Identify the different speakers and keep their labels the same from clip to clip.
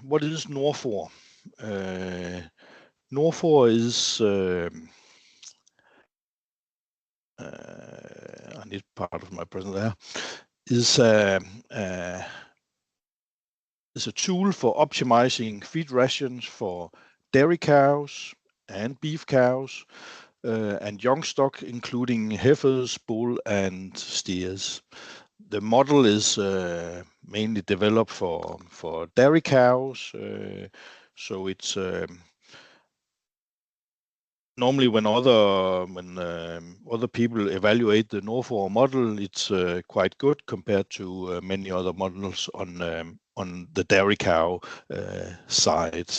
Speaker 1: what is NorFor? NorFor is I need part of my present there. Is a tool for optimizing feed rations for dairy cows and beef cows and young stock, including heifers, bull, and steers. The model is mainly developed for dairy cows, so it's normally when other people evaluate the NorFor model, it's quite good compared to many other models on the dairy cow side.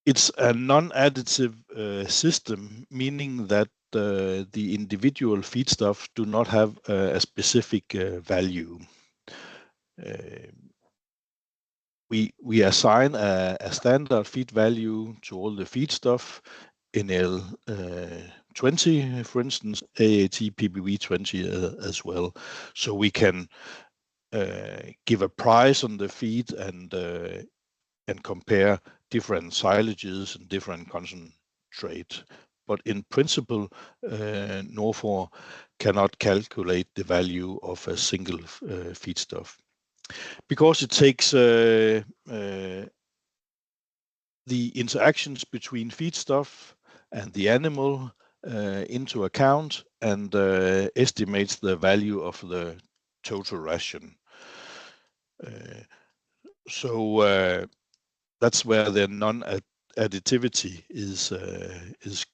Speaker 1: It's a non-additive system, meaning that the individual feedstuffs do not have a specific value. We assign a standard feed value to all the feedstuff, NL20, for instance, AAT PBV20 as well. So we can give a price on the feed and compare different silages and different concentrate. But in principle, NorFor cannot calculate the value of a single feedstuff, because it takes the interactions between feedstuff and the animal into account and estimates the value of the total ration. So that's where the non-additivity is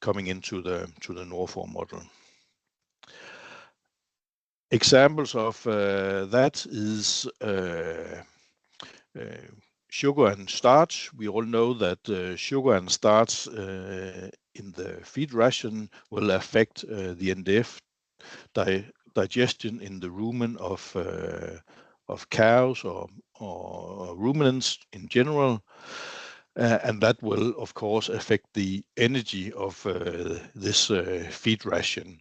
Speaker 1: coming into the NorFor model. Examples of that is sugar and starch. We all know that sugar and starch in the feed ration will affect the NDF digestion in the rumen of cows or ruminants in general. And that will, of course, affect the energy of this feed ration.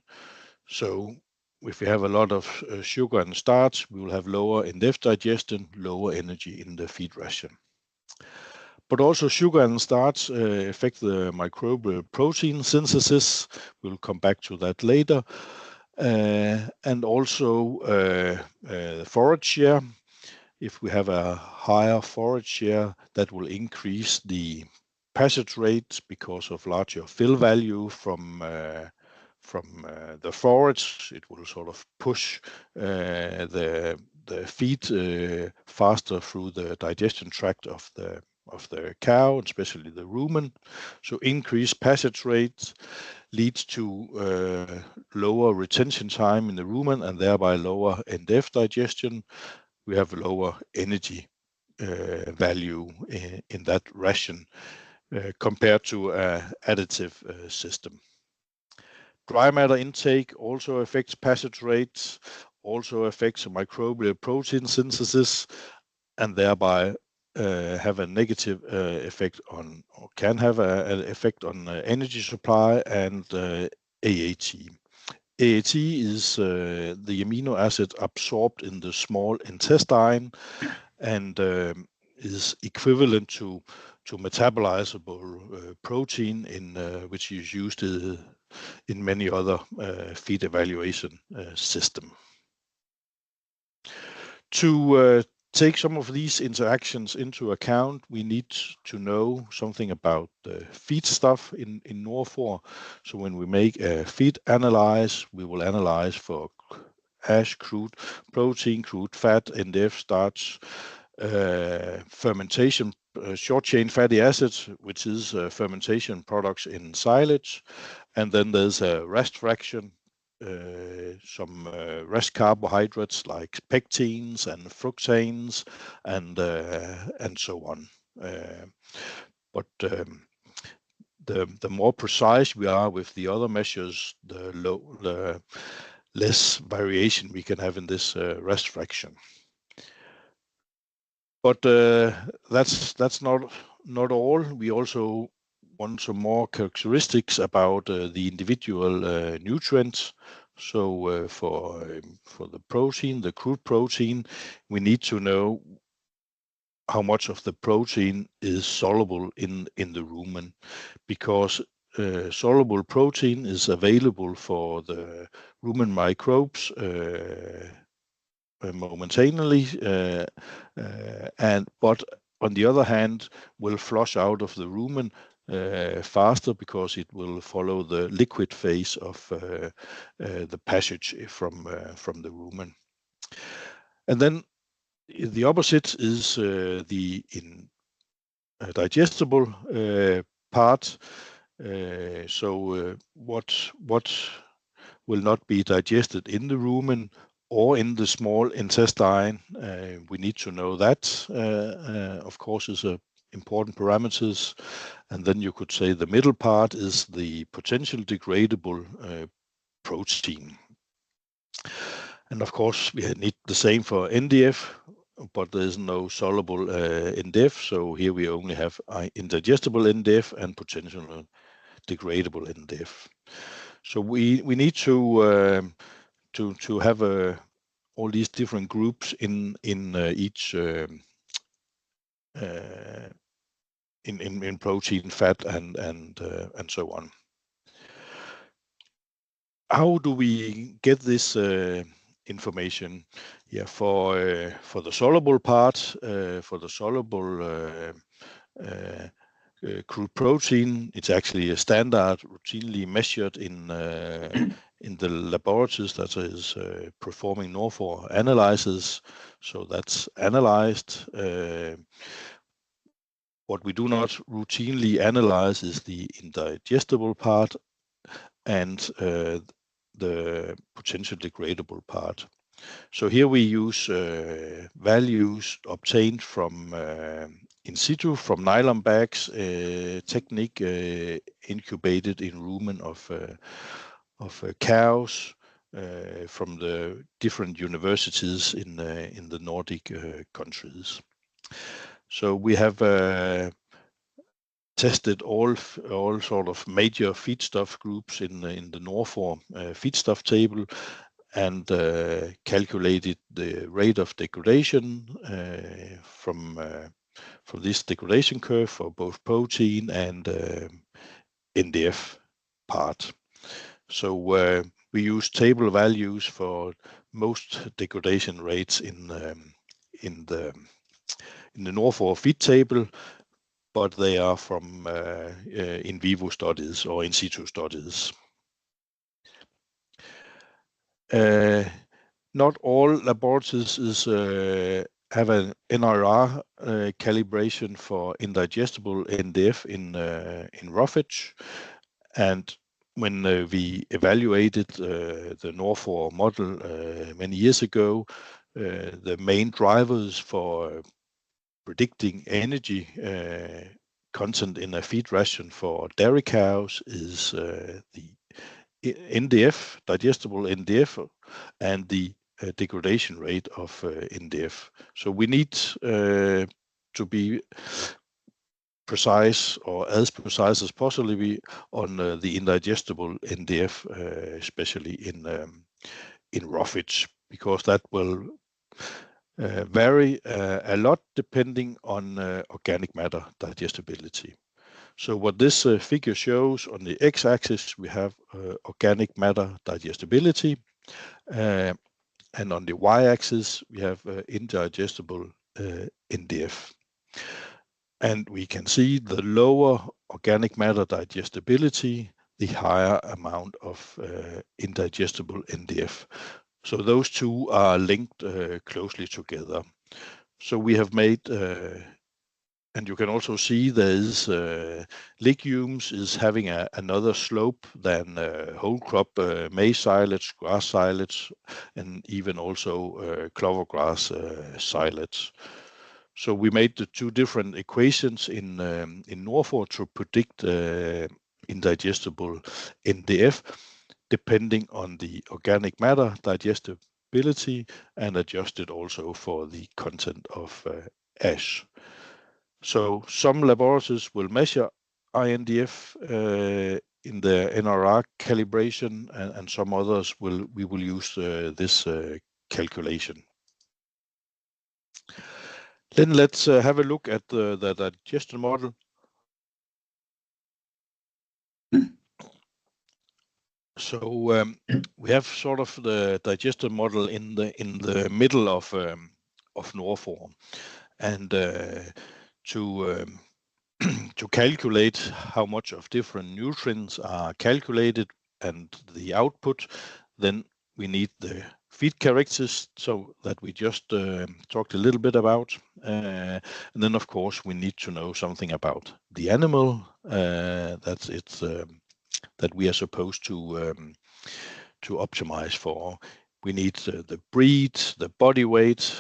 Speaker 1: So if we have a lot of sugar and starch, we will have lower NDF digestion, lower energy in the feed ration. But also sugar and starch affect the microbial protein synthesis. We'll come back to that later. And also forage share. If we have a higher forage share, that will increase the passage rate because of larger fill value from the forage. It will sort of push the feed faster through the digestion tract of the cow, especially the rumen. So increased passage rate leads to lower retention time in the rumen and thereby lower NDF digestion. We have lower energy value in that ration compared to an additive system. Dry matter intake also affects passage rates, also affects microbial protein synthesis, and thereby have a negative effect on, or can have an effect on energy supply and AAT. AAT is the amino acid absorbed in the small intestine and is equivalent to metabolizable protein which is used in many other feed evaluation systems. To take some of these interactions into account, we need to know something about the feedstuff in NorFor. So when we make a feed analyze, we will analyze for ash, crude protein, crude fat, NDF, starch, fermentation, short chain fatty acids, which is fermentation products in silage, and then there's a rest fraction, some rest carbohydrates like pectins and fructanes and so on. But the more precise we are with the other measures, the less variation we can have in this rest fraction. But that's not all. We also want some more characteristics about the individual nutrients. So for the protein, the crude protein, we need to know how much of the protein is soluble in the rumen, because soluble protein is available for the rumen microbes momentarily, but on the other hand will flush out of the rumen faster, because it will follow the liquid phase of the passage from the rumen. And then the opposite is the digestible part. So what will not be digested in the rumen or in the small intestine? We need to know that. Of course, is a important parameters. And then you could say the middle part is the potential degradable protein. And of course, we need the same for NDF, but there is no soluble NDF. So here we only have indigestible NDF and potential degradable NDF. So we need to have all these different groups in each in protein, fat, and so on. How do we get this information? Yeah, for the soluble part, for the soluble crude protein, it's actually a standard, routinely measured in the laboratories that is performing NorFor analysis. So that's analyzed. What we do not routinely analyze is the indigestible part and the potential degradable part. So here we use values obtained from in situ from nylon bags technique incubated in rumen of cows from the different universities in the Nordic countries. So we have tested all sort of major feedstuff groups in the NorFor feedstuff table, and calculated the rate of degradation from this degradation curve for both protein and NDF part. So we use table values for most degradation rates in the NorFor feed table, but they are from in vivo studies or in situ studies. Not all laboratories have an NRR calibration for indigestible NDF in roughage, and when we evaluated the NorFor model many years ago, the main drivers for predicting energy content in a feed ration for dairy cows is the NDF, digestible NDF, and the degradation rate of NDF. So we need to be precise, or as precise as possible, on the indigestible NDF, especially in roughage, because that will vary a lot depending on organic matter digestibility. So what this figure shows, on the x-axis we have organic matter digestibility, and on the y-axis we have indigestible NDF. And we can see the lower organic matter digestibility, the higher amount of indigestible NDF. So those two are linked closely together. So we have made, and you can also see there is legumes is having another slope than whole crop maize silage, grass silage, and even also clover grass silage. So we made the two different equations in NorFor to predict indigestible NDF, depending on the organic matter digestibility, and adjusted also for the content of ash. So some laboratories will measure INDF in the NRR calibration, and some others we will use this calculation. Then let's have a look at the digestion model. So we have sort of the digestion model in the middle of NorFor, and to to calculate how much of different nutrients are calculated and the output, then we need the feed characteristics, so that we just talked a little bit about. And then, of course, we need to know something about the animal that we are supposed to optimize for. We need the breed, the body weight,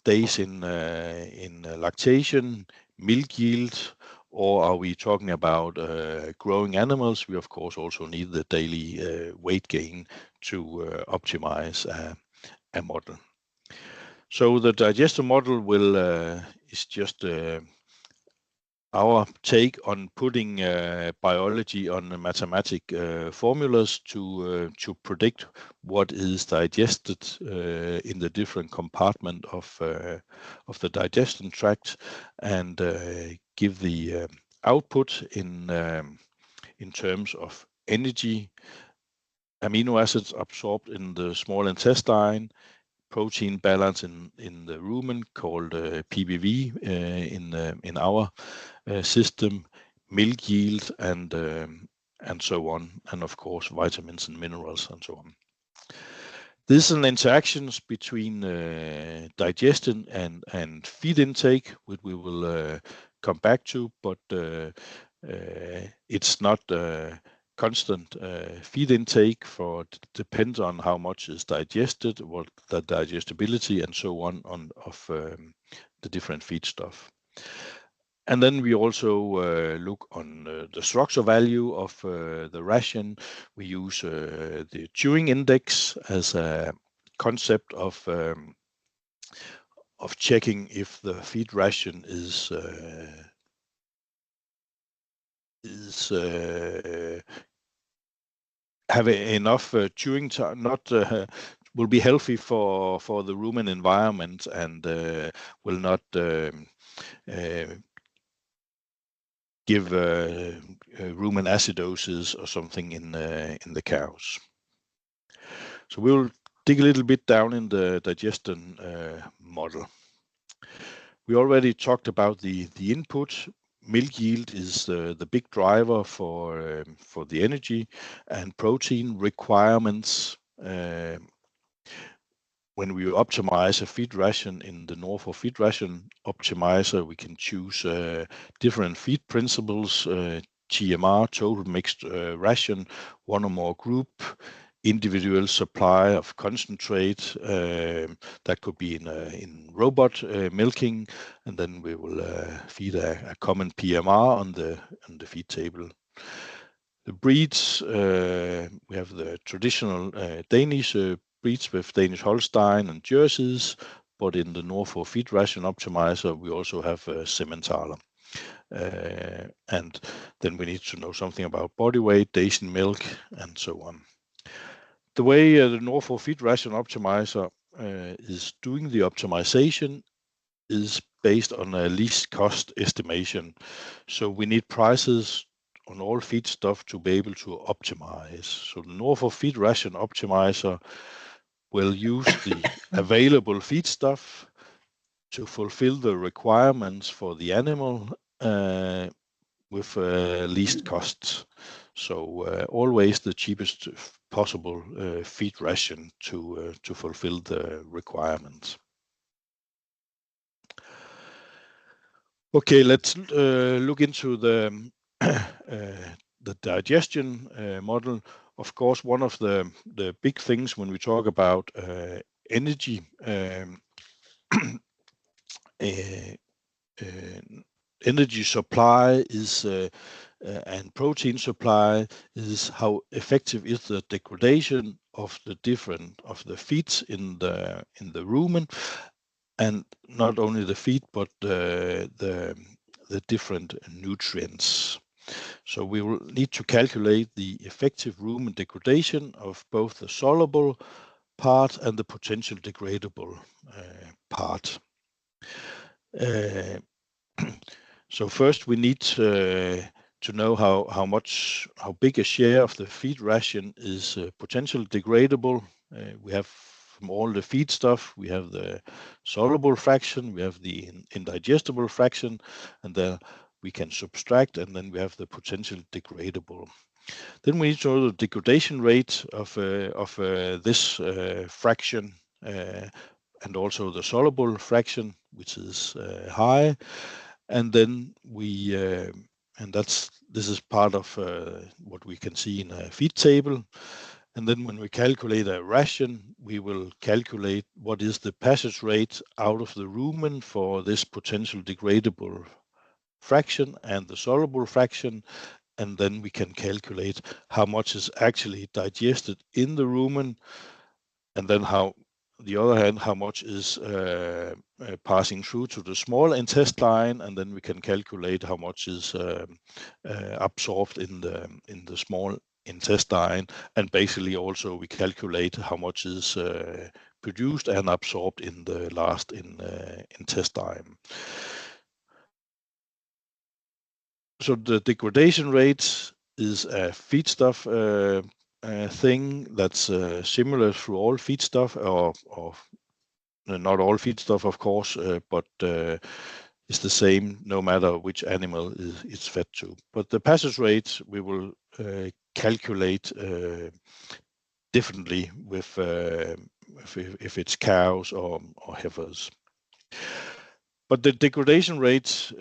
Speaker 1: days in lactation, milk yield, or are we talking about growing animals? We of course also need the daily weight gain to optimize a model. So the digestion model is just our take on putting biology on mathematic formulas to predict what is digested in the different compartment of the digestion tract, and give the output in terms of energy, amino acids absorbed in the small intestine, protein balance in the rumen called PBV in our system, milk yield, and so on, and of course vitamins and minerals and so on. This is an interactions between digestion and feed intake, which we will come back to, but it's not constant feed intake, for it depends on how much is digested, what the digestibility and so on of the different feedstuff. And then we also look on the structure value of the ration. We use the chewing index as a concept of checking if the feed ration is have enough chewing time, not will be healthy for the rumen environment, and will not give rumen acidosis or something in the cows. So we'll dig a little bit down in the digestion model. We already talked about the input. Milk yield is the big driver for the energy and protein requirements. When we optimize a feed ration in the NorFor Feed Ration Optimizer, we can choose different feed principles, TMR, total mixed ration, one or more group, individual supply of concentrate, that could be in robot milking, and then we will feed a common PMR on the feed table. The breeds, we have the traditional Danish breeds with Danish Holstein and Jerseys, but in the NorFor Feed Ration Optimizer, we also have Simmentaler. And then we need to know something about body weight, days in milk, and so on. The way the NorFor Feed Ration Optimizer is doing the optimization is based on a least cost estimation. So we need prices on all feedstuff to be able to optimize. So the NorFor Feed Ration Optimizer will use the available feedstuff to fulfill the requirements for the animal with least costs. So always the cheapest possible feed ration to fulfill the requirements. Okay, let's look into the digestion model. Of course, one of the big things when we talk about energy energy supply is and protein supply is how effective is the degradation of the different of the feeds in the rumen, and not only the feed but the different nutrients. So we will need to calculate the effective rumen degradation of both the soluble part and the potential degradable part. Uh, so first we need to know how big a share of the feed ration is potentially degradable. We have from all the feed stuff, we have the soluble fraction, we have the indigestible fraction, and then we can subtract, and then we have the potential degradable. Then we need to know the degradation rate of this fraction, and also the soluble fraction, which is high. And then this is part of what we can see in a feed table. And then when we calculate a ration, we will calculate what is the passage rate out of the rumen for this potential degradable fraction and the soluble fraction. And then we can calculate how much is actually digested in the rumen, and then how much is passing through to the small intestine, and then we can calculate how much is absorbed in the small intestine, and basically also we calculate how much is produced and absorbed in the last intestine. So the degradation rate is a feedstuff thing that's similar through all feedstuff, or not all feedstuff, of course, but it's the same no matter which animal it's fed to. But the passage rate we will calculate differently with if it's cows or heifers. But the degradation rate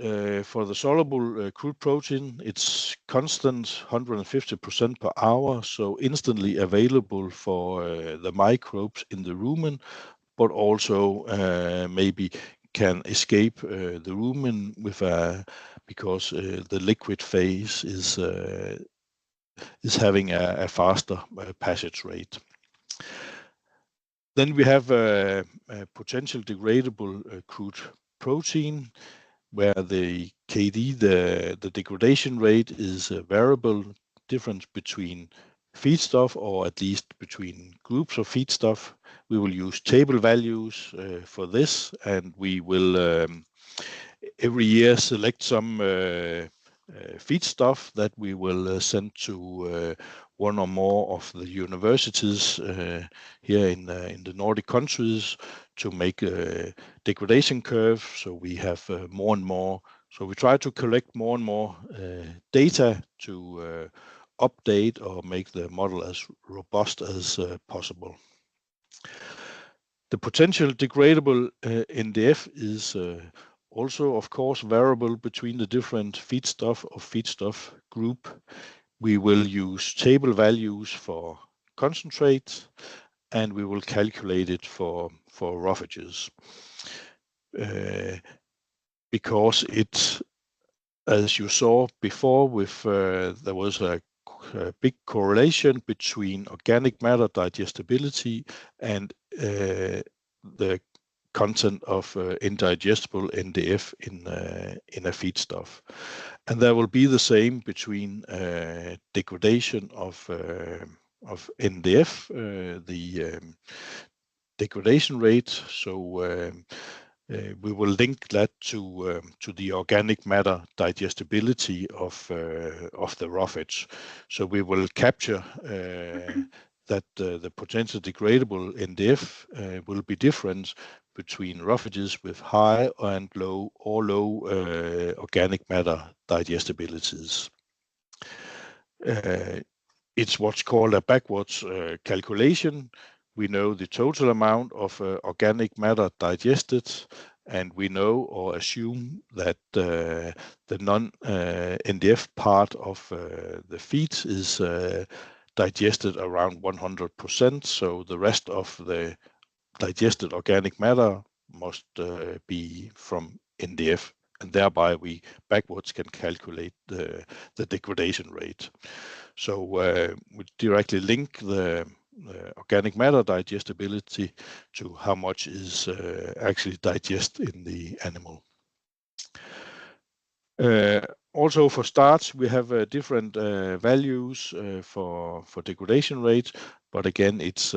Speaker 1: for the soluble crude protein, it's constant 150% per hour, so instantly available for the microbes in the rumen, but also maybe can escape the rumen because the liquid phase is having a faster passage rate. Then we have a potential degradable crude protein, where the KD, the degradation rate, is a variable difference between feedstuff, or at least between groups of feedstuff. We will use table values for this, and we will every year select some feedstuff that we will send to one or more of the universities here in the Nordic countries to make a degradation curve. So we have more and more. So we try to collect more and more data to update or make the model as robust as possible. The potential degradable NDF is also, of course, variable between the different feedstuff group. We will use table values for concentrate, and we will calculate it for roughages. Because it, as you saw before, there was a big correlation between organic matter digestibility and the content of indigestible NDF in a feedstuff. And there will be the same between degradation of NDF, the degradation rate. So we will link that to the organic matter digestibility of the roughage. So we will capture that the potential degradable NDF will be different between roughages with high and low or low organic matter digestibilities. It's what's called a backwards calculation. We know the total amount of organic matter digested, and we know or assume that the non-NDF part of the feed is digested around 100%. So the rest of the digested organic matter must be from NDF, and thereby we backwards can calculate the degradation rate. So we directly link the organic matter digestibility to how much is actually digested in the animal. Also for starch, we have different values for degradation rate, but again, it's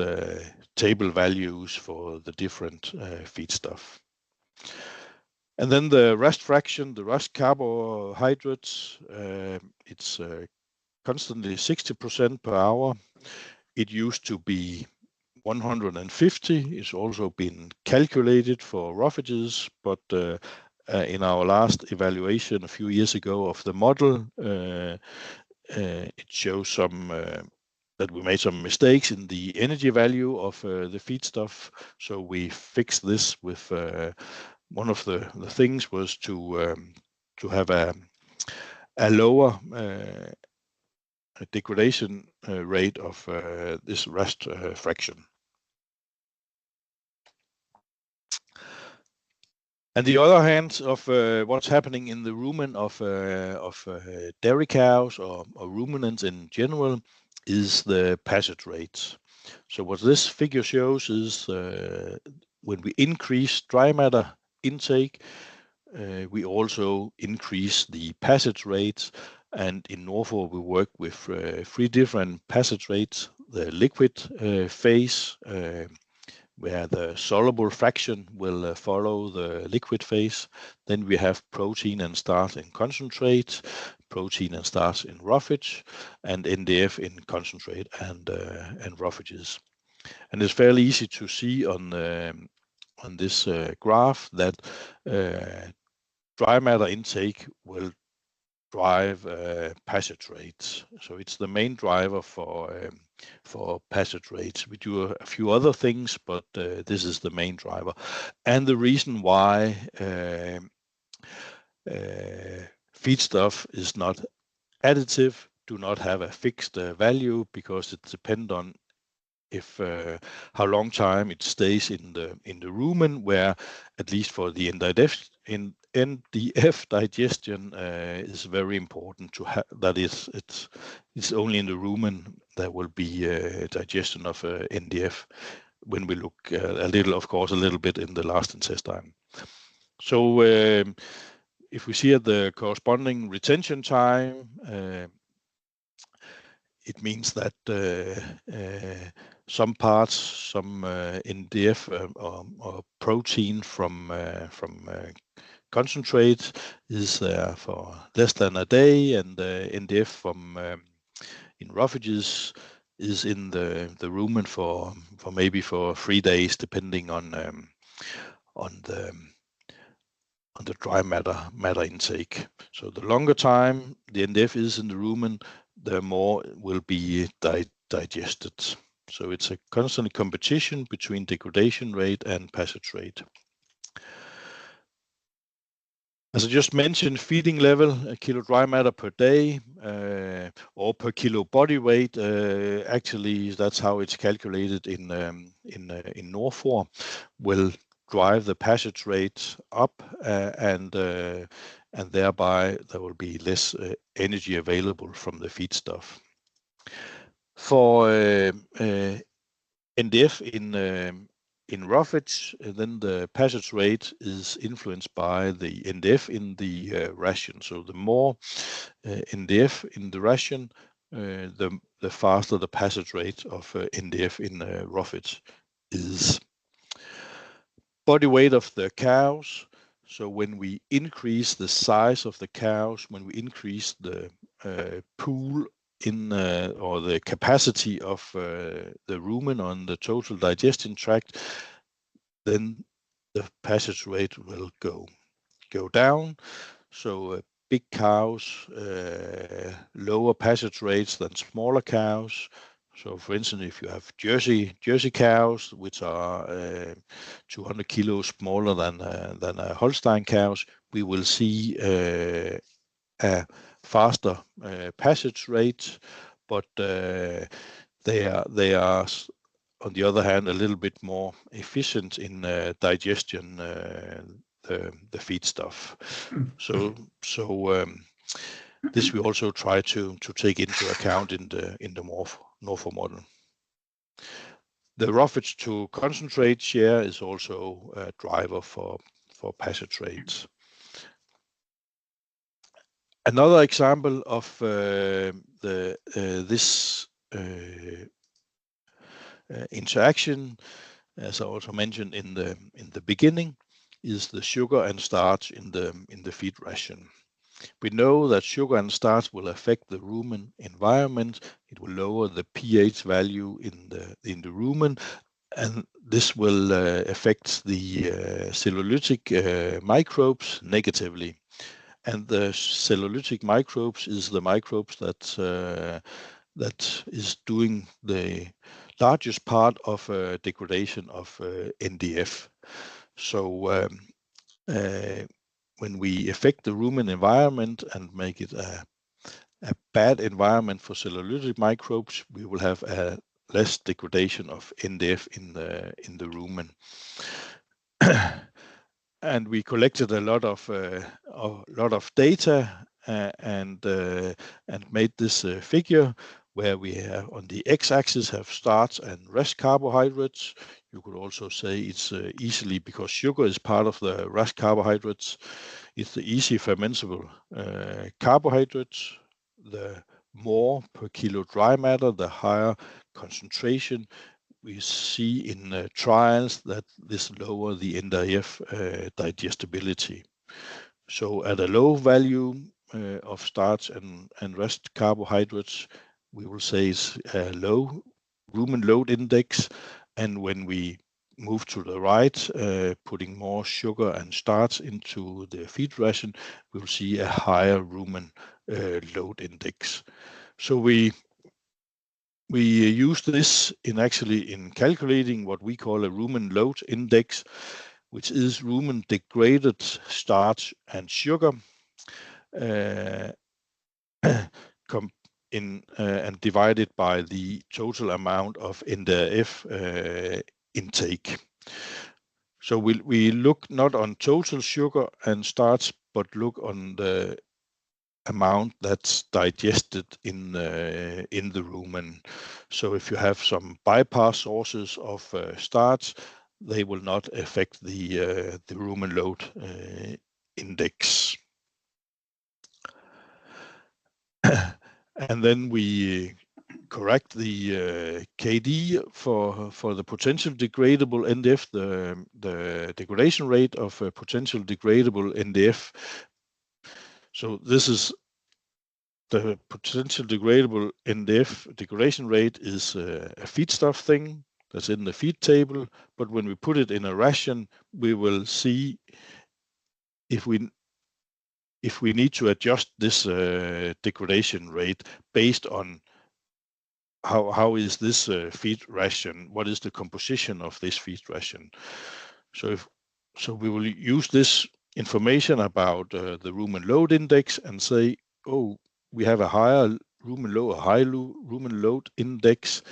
Speaker 1: table values for the different feedstuff. And then the rest fraction, the rest carbohydrates, it's constantly 60% per hour. It used to be 150. It's also been calculated for roughages, but in our last evaluation a few years ago of the model, it shows that we made some mistakes in the energy value of the feedstuff. So we fixed this with one of the things was to have a lower degradation rate of this rest fraction. And the other hand of what's happening in the rumen of dairy cows or ruminants in general is the passage rates. So what this figure shows is when we increase dry matter intake, we also increase the passage rates. And in NorFor, we work with 3 different passage rates: the liquid phase, where the soluble fraction will follow the liquid phase. Then we have protein and starch in concentrate, protein and starch in roughage, and NDF in concentrate and roughages. And it's fairly easy to see on this graph that dry matter intake will drive passage rates. So it's the main driver for passage rates. We do a few other things, but this is the main driver. And the reason why feedstuff is not additive, do not have a fixed value, because it depends on if how long time it stays in the rumen, where at least for the NDF digestion is very important to have. That is, it's only in the rumen there will be digestion of NDF. When we look a little bit in the last intestine. So if we see at the corresponding retention time, it means that some parts, some NDF or protein from concentrate is there for less than a day, and NDF from in roughages is in the rumen for maybe for 3 days, depending on the dry matter intake. So the longer time the NDF is in the rumen, the more will be digested. So it's a constant competition between degradation rate and passage rate. As I just mentioned, feeding level, a kilo dry matter per day or per kilo body weight. Actually, that's how it's calculated in NorFor. Will drive the passage rate up, and thereby there will be less energy available from the feedstuff. For NDF in roughage, then the passage rate is influenced by the NDF in the ration. So the more NDF in the ration, the faster the passage rate of NDF in roughage is. Body weight of the cows. So when we increase the size of the cows, when we increase the pool in or the capacity of the rumen on the total digestion tract, then the passage rate will go down. So big cows, lower passage rates than smaller cows. So for instance, if you have Jersey cows, which are 200 kilos smaller than Holstein cows, we will see a faster passage rate, but they are on the other hand a little bit more efficient in digestion the feedstuff. So this we also try to take into account in the NorFor model. The roughage to concentrate share is also a driver for passage rates. Another example of this interaction, as I also mentioned in the beginning, is the sugar and starch in the feed ration. We know that sugar and starch will affect the rumen environment. It will lower the pH value in the rumen, and this will affect the cellulitic microbes negatively. And the cellulitic microbes is the microbes that is doing the largest part of degradation of NDF. So when we affect the rumen environment and make it a bad environment for cellulitic microbes, we will have a less degradation of NDF in the rumen. And we collected a lot of data and made this figure where we have on the x-axis have starch and rest carbohydrates. You could also say it's easily, because sugar is part of the rest carbohydrates, it's the easy fermentable carbohydrates. The more per kilo dry matter, the higher concentration. We see in trials that this lower the NDF digestibility. So at a low value of starch and rest carbohydrates, we will say it's a low rumen load index. And when we move to the right, putting more sugar and starch into the feed ration, we will see a higher rumen load index. So we use this in calculating what we call a rumen load index, which is rumen degraded starch and sugar and divided by the total amount of NDF intake. So we look not on total sugar and starch, but look on the amount that's digested in the rumen. So if you have some bypass sources of starch, they will not affect the rumen load index. And then we correct the KD for the potential degradable NDF, the degradation rate of potential degradable NDF. So this is the potential degradable NDF degradation rate is a feedstuff thing that's in the feed table, but when we put it in a ration, we will see if we need to adjust this degradation rate based on how is this feed ration, what is the composition of this feed ration. So we will use this information about the rumen load index and say, oh, we have a high rumen load index.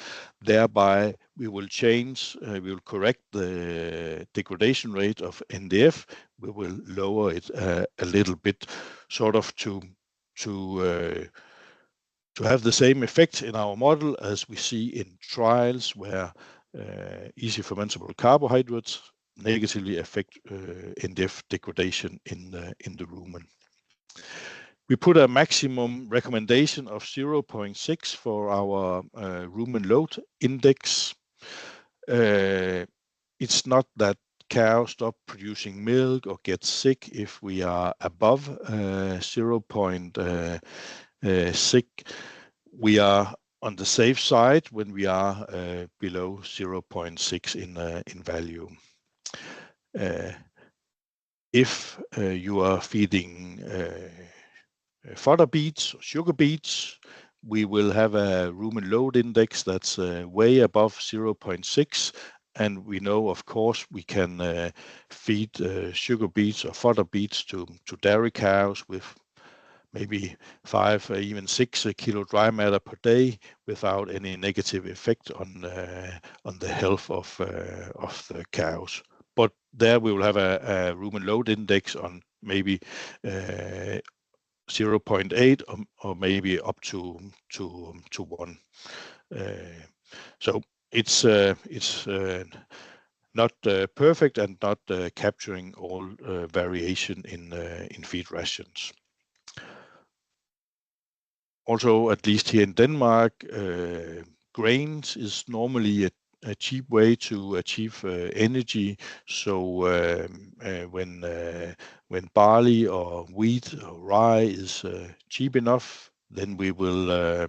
Speaker 1: Thereby, we will we will correct the degradation rate of NDF. We will lower it a little bit, sort of to have the same effect in our model as we see in trials where easy fermentable carbohydrates negatively affect NDF degradation in the rumen. We put a maximum recommendation of 0.6 for our rumen load index. It's not that cows stop producing milk or get sick if we are above 0.6. We are on the safe side when we are below 0.6 in value. If you are feeding fodder beets or sugar beets, we will have a rumen load index that's way above 0.6. And we know, of course, we can feed sugar beets or fodder beets to dairy cows with maybe 5 or even 6 kilo dry matter per day without any negative effect on the health of the cows. But there we will have a rumen load index on maybe 0.8 or maybe up to 1. So it's not perfect and not capturing all variation in feed rations. Also, at least here in Denmark, grains is normally cheap way to achieve energy. So when barley or wheat or rye is cheap enough, then we will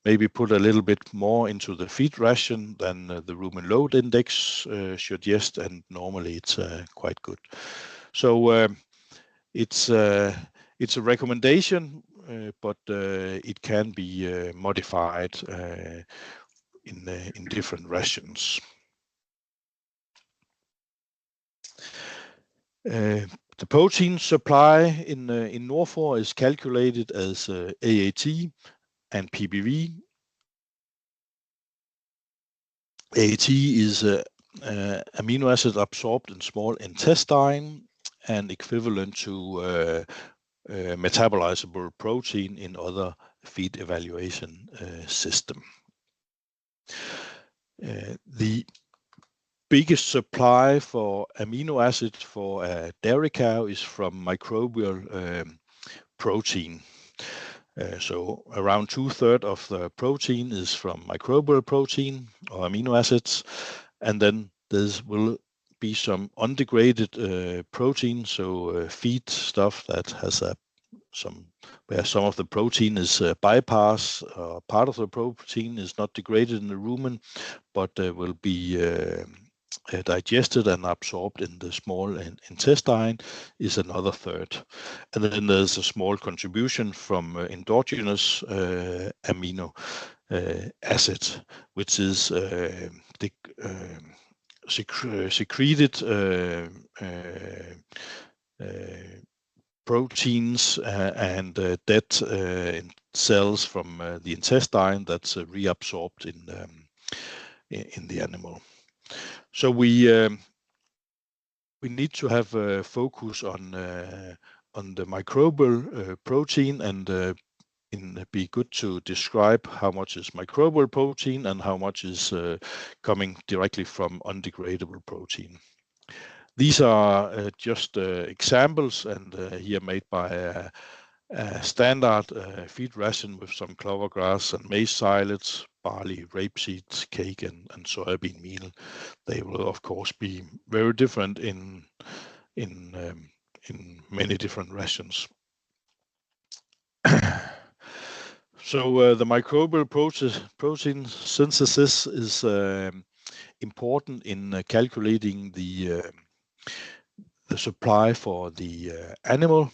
Speaker 1: maybe put a little bit more into the feed ration than the rumen load index suggest, and normally it's quite good. So it's a recommendation, but it can be modified in different rations. The protein supply in NorFor is calculated as AAT and PBV. AAT is amino acid absorbed in small intestine and equivalent to metabolizable protein in other feed evaluation system. The biggest supply for amino acid for a dairy cow is from microbial protein. So around 2/3 of the protein is from microbial protein or amino acids, and then there will be some undegraded protein, so feed stuff that has where some of the protein is bypass, part of the protein is not degraded in the rumen, but will be digested and absorbed in the small intestine, is another third. And then there's a small contribution from endogenous amino acid, which is secreted proteins and dead cells from the intestine that's reabsorbed in the animal. So we need to have a focus on the microbial protein, and be good to describe how much is microbial protein and how much is coming directly from undegradable protein. These are just examples, and here made by a standard feed ration with some clover grass and maize silage, barley, rapeseed, cake, and soybean meal. They will of course be very different in many different rations. So the microbial protein synthesis is important in calculating the supply for the animal.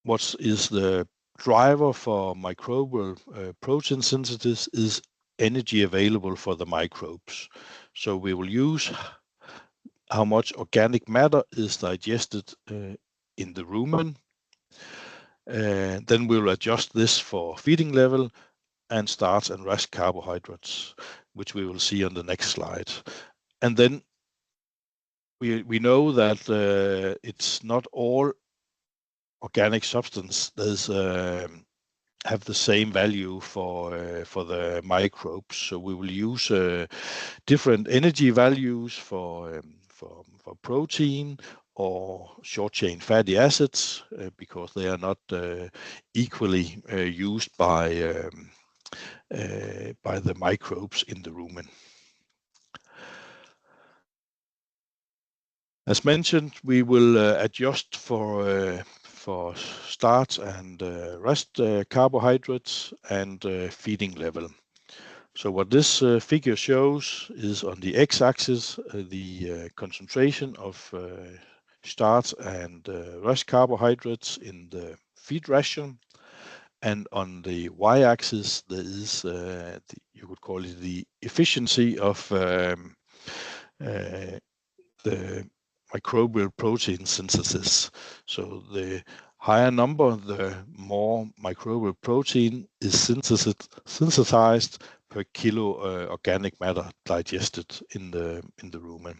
Speaker 1: What is the driver for microbial protein synthesis is energy available for the microbes. So we will use how much organic matter is digested in the rumen. Then we'll adjust this for feeding level and starch and rest carbohydrates, which we will see on the next slide. And then we know that it's not all organic substance have the same value for the microbes. So we will use different energy values for protein or short chain fatty acids because they are not equally used by the microbes in the rumen. As mentioned, we will adjust for starch and rest carbohydrates and feeding level. So what this figure shows is on the x-axis the concentration of starch and rest carbohydrates in the feed ration, and on the y-axis there is you could call it the efficiency of the microbial protein synthesis. So the higher number, the more microbial protein is synthesized per kilo organic matter digested in the rumen.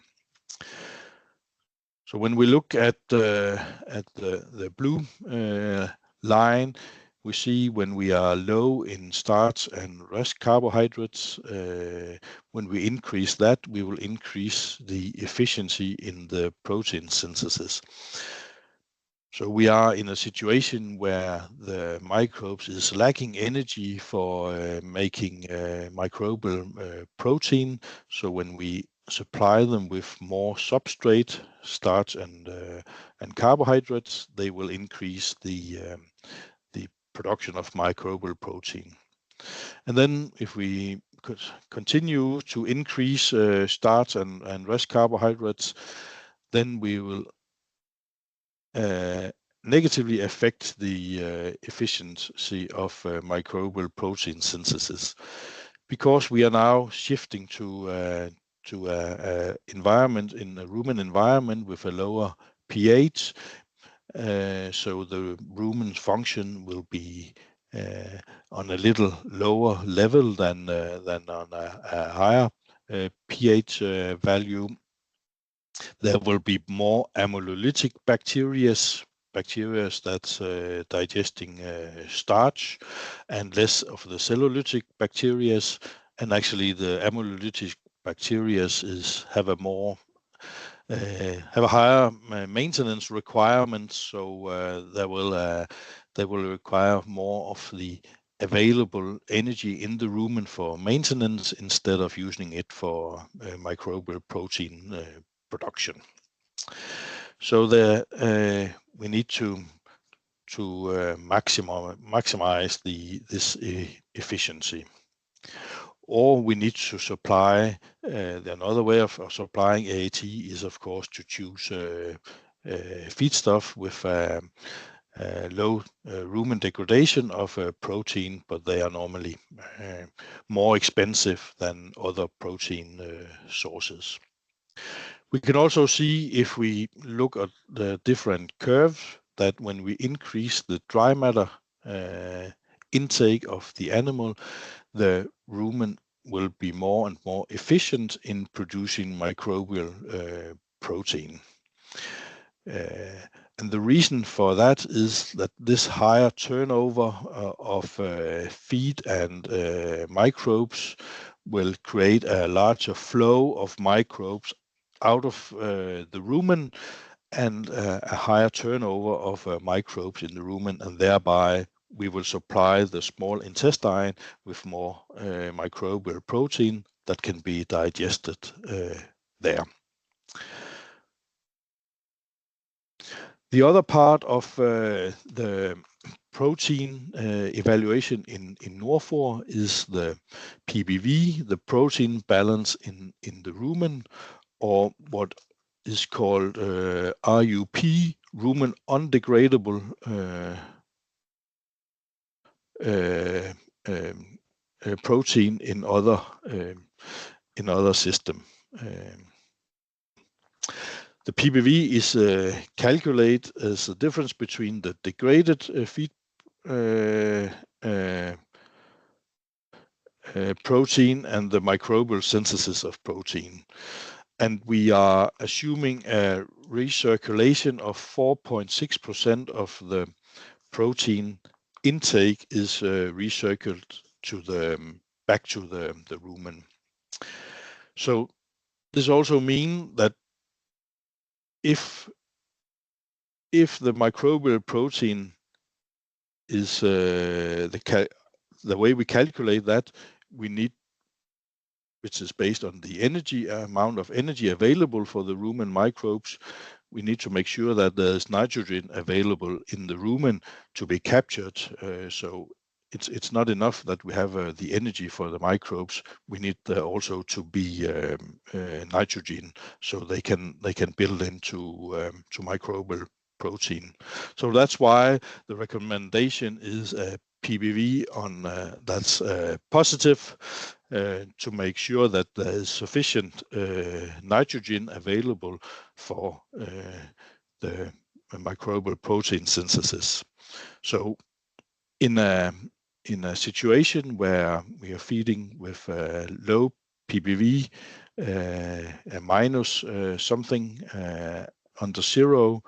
Speaker 1: So when we look at the blue line, we see when we are low in starch and rest carbohydrates, when we increase that, we will increase the efficiency in the protein synthesis. So we are in a situation where the microbes is lacking energy for making microbial protein. So when we supply them with more substrate, starch and carbohydrates, they will increase the production of microbial protein. And then if we could continue to increase starch and rest carbohydrates, then we will negatively affect the efficiency of microbial protein synthesis, because we are now shifting to a environment, in a rumen environment with a lower pH. So the rumen function will be on a little lower level than on a higher pH value. There will be more amylolytic bacteria that's digesting starch, and less of the cellulytic bacteria. And actually, the amylolytic bacteria have a higher maintenance requirement, so they will require more of the available energy in the rumen for maintenance instead of using it for microbial protein production. So we need to maximize this efficiency, or we need to supply. Another way of supplying AAT is, of course, to choose feedstuff with low rumen degradation of protein, but they are normally more expensive than other protein sources. We can also see, if we look at the different curves, that when we increase the dry matter intake of the animal, the rumen will be more and more efficient in producing microbial protein. And the reason for that is that this higher turnover of feed and microbes will create a larger flow of microbes out of the rumen, and a higher turnover of microbes in the rumen, and thereby we will supply the small intestine with more microbial protein that can be digested there. The other part of the protein evaluation in NorFor is the PBV, the protein balance in the rumen, or what is called RUP, rumen undegradable protein in other system. The PBV is calculated as the difference between the degraded feed protein and the microbial synthesis of protein. And we are assuming a recirculation of 4.6% of the protein intake is recircled back to the rumen. So this also means that if the microbial protein is the way we calculate that, we need, which is based on the amount of energy available for the rumen microbes, we need to make sure that there's nitrogen available in the rumen to be captured. So it's not enough that we have the energy for the microbes. We need also to be nitrogen, so they can build into to microbial protein. So that's why the recommendation is a PBV on that's positive, to make sure that there is sufficient nitrogen available for the microbial protein synthesis. So in a situation where we are feeding with low PBV, minus something under zero,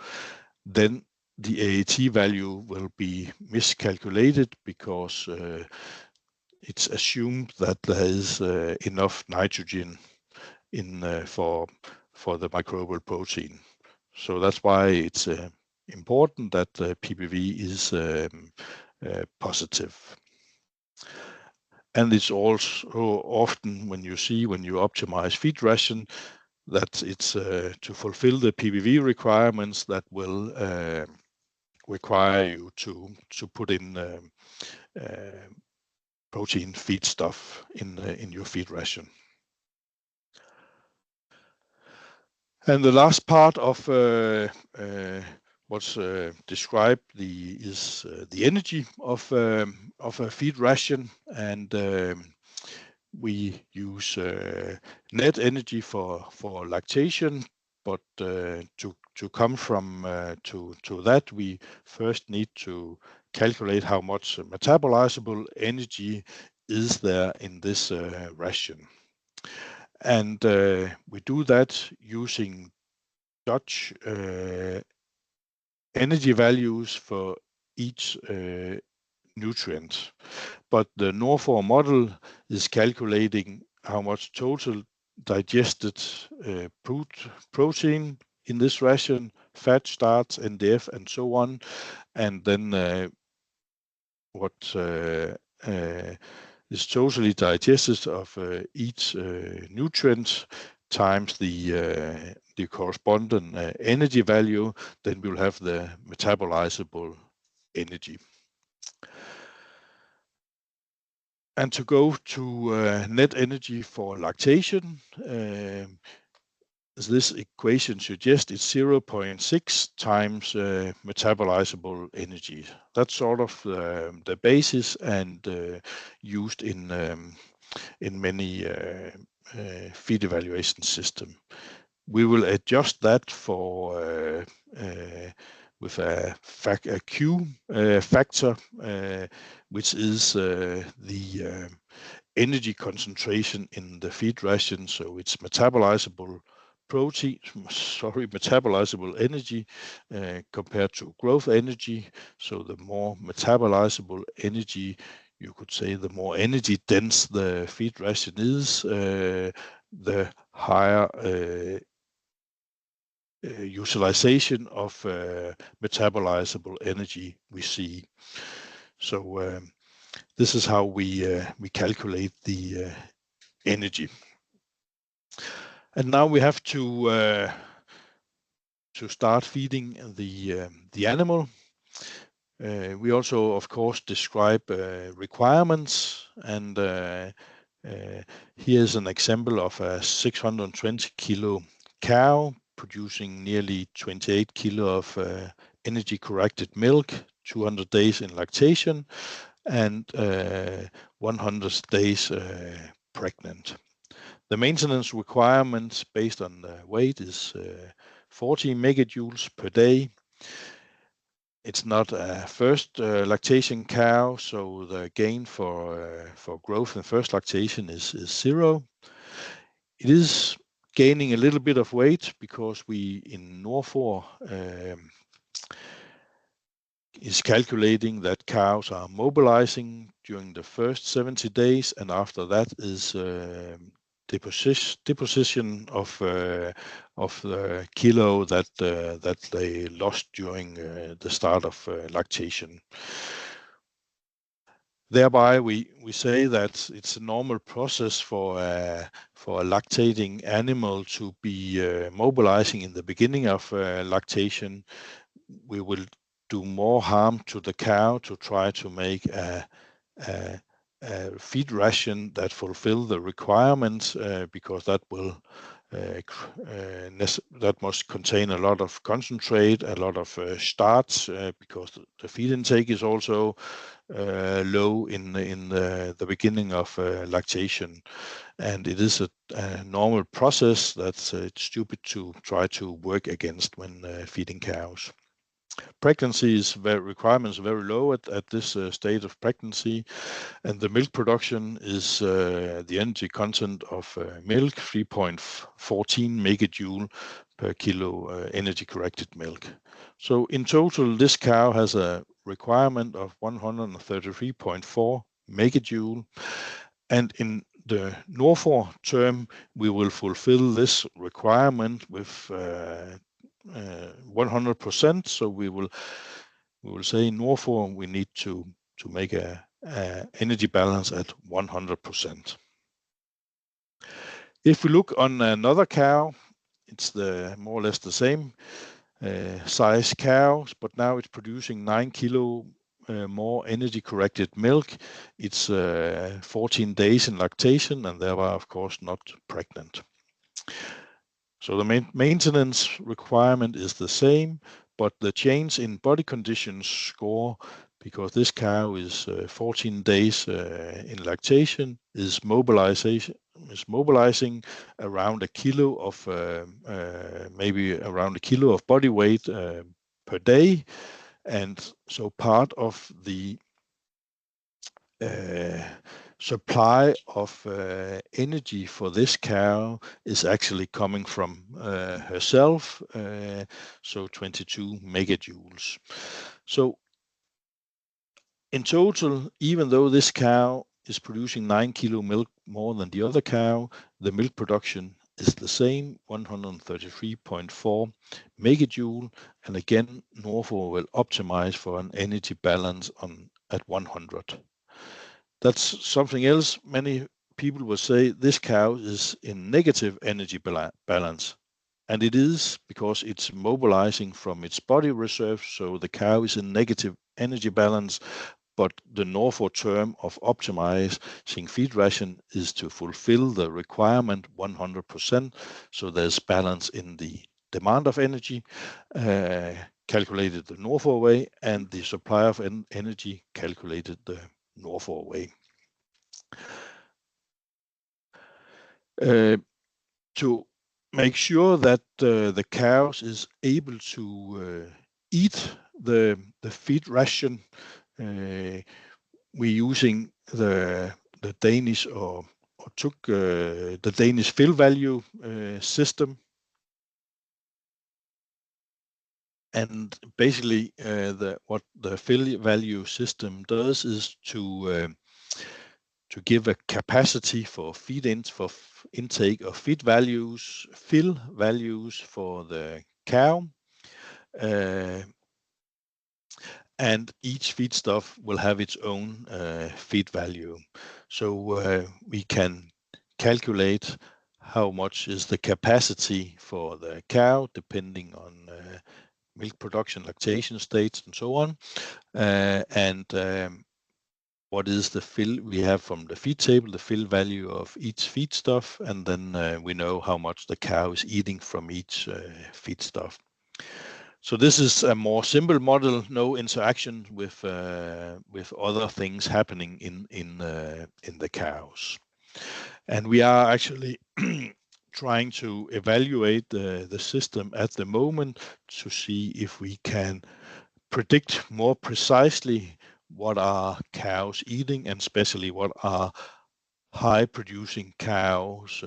Speaker 1: then the AAT value will be miscalculated, because it's assumed that there is enough nitrogen in for the microbial protein. So that's why it's important that PPV is positive. And it's also often when you optimize feed ration, that it's to fulfill the PPV requirements that will require you to put in protein feedstuff in your feed ration. And the last part of what's described is the energy of a feed ration, and we use net energy for lactation, but to come from to that, we first need to calculate how much metabolizable energy is there in this ration. And we do that using Dutch energy values for each nutrient. But the NorFor model is calculating how much total digested protein in this ration, fat, starch, NDF, and so on, and then what is totally digested of each nutrient times the corresponding energy value, then we'll have the metabolizable energy. And to go to net energy for lactation, as this equation suggests, it's 0.6 times metabolizable energy. That's sort of the basis and used in many feed evaluation system. We will adjust that for with a Q factor, which is the energy concentration in the feed ration. So it's metabolizable energy compared to growth energy. So the more metabolizable energy, you could say, the more energy dense the feed ration is, the higher utilization of metabolizable energy we see. So this is how we calculate the energy. And now we have to start feeding the animal. We also, of course, describe requirements, and here's an example of a 620 kilo cow producing nearly 28 kilo of energy corrected milk, 200 days in lactation, and 100 days pregnant. The maintenance requirements based on the weight is 40 megajoules per day. It's not a first lactation cow, so the gain for growth in first lactation is 0. It is gaining a little bit of weight because we in NorFor is calculating that cows are mobilizing during the first 70 days, and after that is deposition of the kilo that they lost during the start of lactation. Thereby, we say that it's a normal process for a lactating animal to be mobilizing in the beginning of lactation. We will do more harm to the cow to try to make a feed ration that fulfill the requirements, because that will that must contain a lot of concentrate, a lot of starch, because the feed intake is also low in the beginning of lactation, and it is a normal process that's it's stupid to try to work against when feeding cows. Pregnancy is requirements very low at this state of pregnancy, and the milk production is the energy content of milk 3.14 megajoule per kilo energy corrected milk. So in total, this cow has a requirement of 133.4 megajoule, and in the NorFor term, we will fulfill this requirement with 100%. So we will say NorFor, we need to make a energy balance at 100%. If we look on another cow, it's more or less the same size cows, but now it's producing 9 kilo more energy corrected milk. It's 14 days in lactation and thereby of course not pregnant. So the maintenance requirement is the same, but the change in body conditions score, because this cow is 14 days in lactation, is mobilizing around a kilo of maybe around a kilo of body weight per day, and so part of the supply of energy for this cow is actually coming from herself, so 22 megajoules. So in total, even though this cow is producing 9 kilo milk more than the other cow, the milk production is the same, 133.4 megajoule, and again NorFor will optimize for an energy balance at 100. That's something else. Many people will say this cow is in negative energy balance. And it is, because it's mobilizing from its body reserve. So the cow is in negative energy balance. But the NorFor term of optimizing feed ration is to fulfill the requirement 100%. So there's balance in the demand of energy, calculated the NorFor way, and the supply of energy calculated the NorFor way. To make sure that the cows is able to eat the feed ration, we're using the Danish took the Danish fill value system. And basically, what the fill value system does is to give a capacity for intake of fill values for the cow, and each feedstuff will have its own feed value. So we can calculate how much is the capacity for the cow depending on milk production, lactation states, and so on, and what is the fill we have from the feed table, the fill value of each feedstuff, and then we know how much the cow is eating from each feedstuff. So this is a more simple model, no interaction with other things happening in the cows. And we are actually trying to evaluate the system at the moment to see if we can predict more precisely what are cows eating, and especially what are high producing cows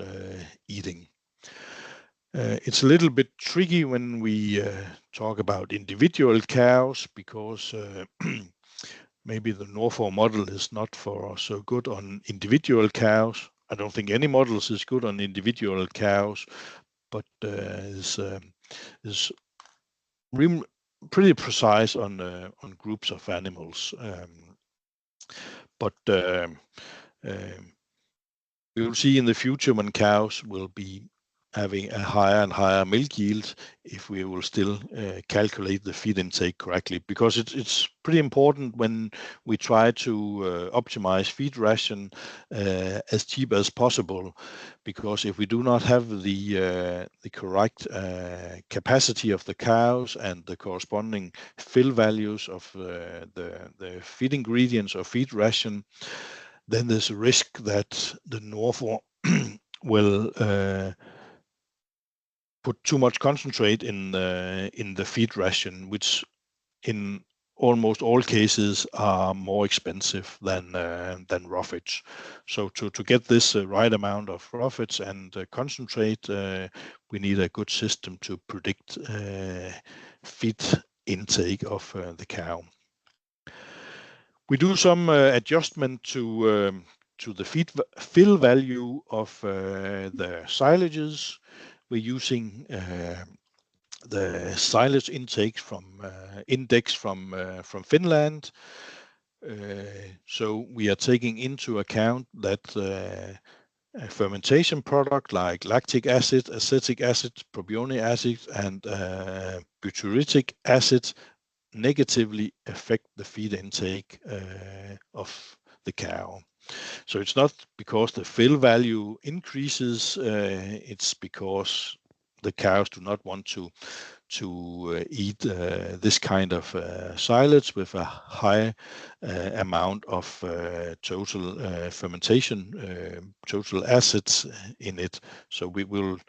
Speaker 1: eating. It's a little bit tricky when we talk about individual cows, because maybe the NorFor model is not so good on individual cows. I don't think any models is good on individual cows, but is pretty precise on groups of animals. But we will see in the future, when cows will be having a higher and higher milk yield, if we will still calculate the feed intake correctly, because it's pretty important when we try to optimize feed ration as cheap as possible, because if we do not have the correct capacity of the cows and the corresponding fill values of the feed ingredients or feed ration, then there's a risk that the NorFor will put too much concentrate in the feed ration, which in almost all cases are more expensive than roughage. So to get this right amount of roughage and concentrate, we need a good system to predict feed intake of the cow. We do some adjustment to the fill value of the silages. We're using the silage intake from index from Finland. So we are taking into account that a fermentation product like lactic acid, acetic acid, propionic acid, and butyric acid negatively affect the feed intake of the cow. So it's not because the fill value increases, it's because the cows do not want to eat this kind of silage with a high amount of total fermentation, total acids in it. So we will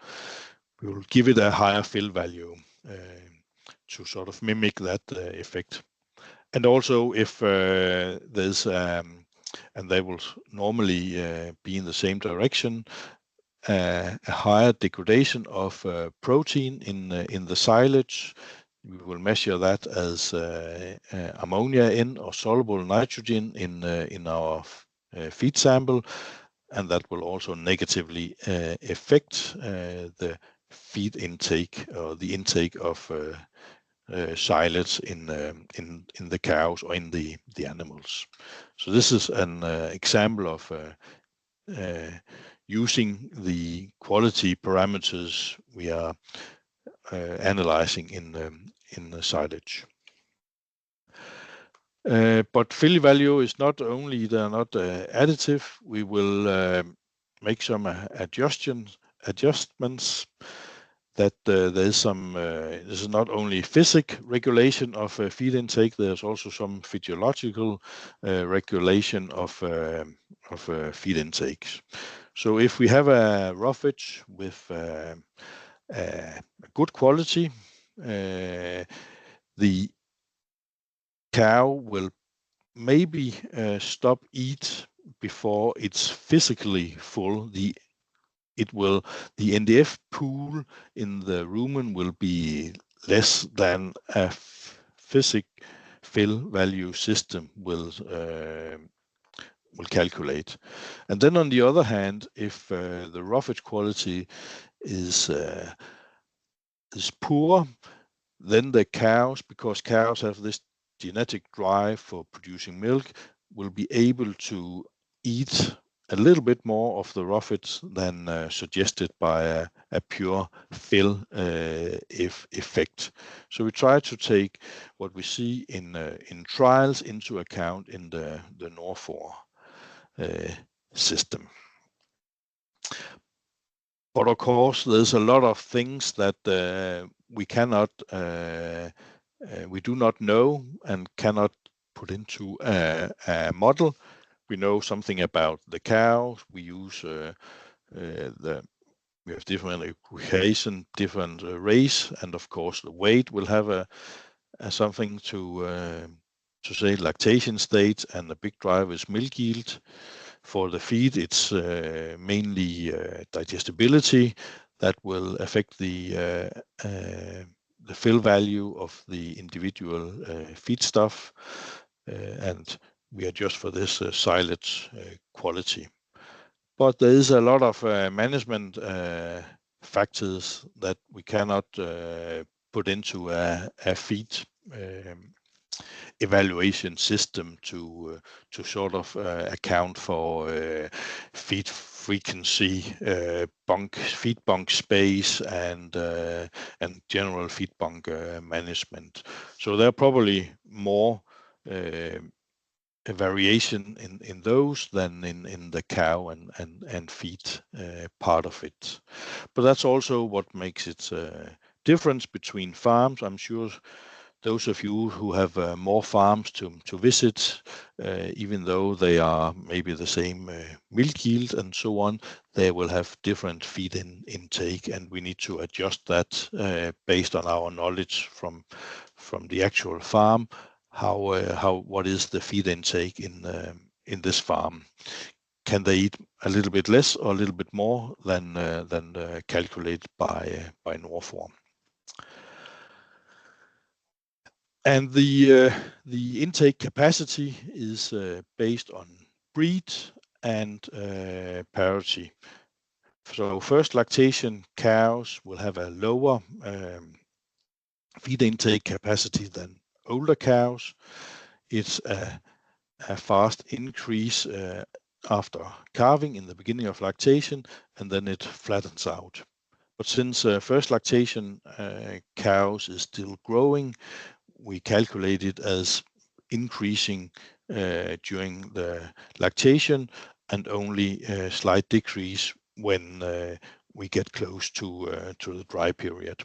Speaker 1: give it a higher fill value to sort of mimic that effect. And also if there's and they will normally be in the same direction, a higher degradation of protein in the silage. We will measure that as ammonia in or soluble nitrogen in our feed sample, and that will also negatively affect the feed intake or the intake of silage in the cows or in the animals. So this is an example of using the quality parameters we are analyzing in the silage. But fill value is not only they're not additive. We will make some adjustments. That there is some. This is not only physical regulation of feed intake. There's also some physiological regulation of feed intakes. So if we have a roughage with good quality, the cow will maybe stop eat before it's physically full. The NDF pool in the rumen will be less than a physic fill value system will calculate. And then on the other hand, if the roughage quality is poor, then the cows, because cows have this genetic drive for producing milk, will be able to eat a little bit more of the roughage than suggested by a pure fill effect. So we try to take what we see in trials into account in the NorFor system. But of course, there's a lot of things that we cannot, we do not know and cannot put into a model. We know something about the cow. We use we have different equation, different race, and of course the weight will have a something to say lactation state, and the big driver is milk yield. For the feed, it's mainly digestibility that will affect the fill value of the individual feedstuff, and we adjust for this silage quality. But there is a lot of management factors that we cannot put into a feed evaluation system to sort of account for feed frequency, feed bunk space, and general feed bunk management. So there are probably more variation in those than in the cow and feed part of it. But that's also what makes it difference between farms. I'm sure those of you who have more farms to visit, even though they are maybe the same milk yield and so on, they will have different feed intake, and we need to adjust that based on our knowledge from the actual farm. What is the feed intake in this farm? Can they eat a little bit less or a little bit more than calculated by NorFor? And the intake capacity is based on breed and parity. So first lactation cows will have a lower feed intake capacity than older cows. It's a fast increase after calving in the beginning of lactation, and then it flattens out. But since first lactation cows is still growing, we calculate it as increasing during the lactation and only a slight decrease when we get close to the dry period.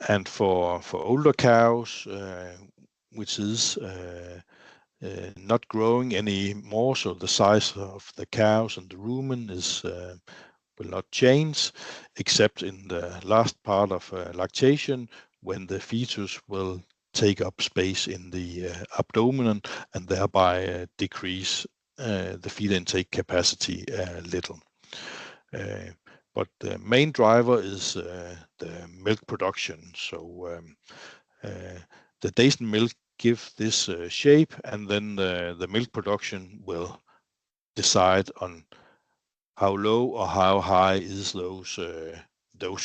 Speaker 1: And for older cows, which is not growing anymore, so the size of the cows and the rumen is will not change, except in the last part of lactation, when the fetus will take up space in the abdomen and thereby decrease the feed intake capacity a little. But the main driver is the milk production. So the Dayton milk give this shape, and then the milk production will decide on how low or how high is those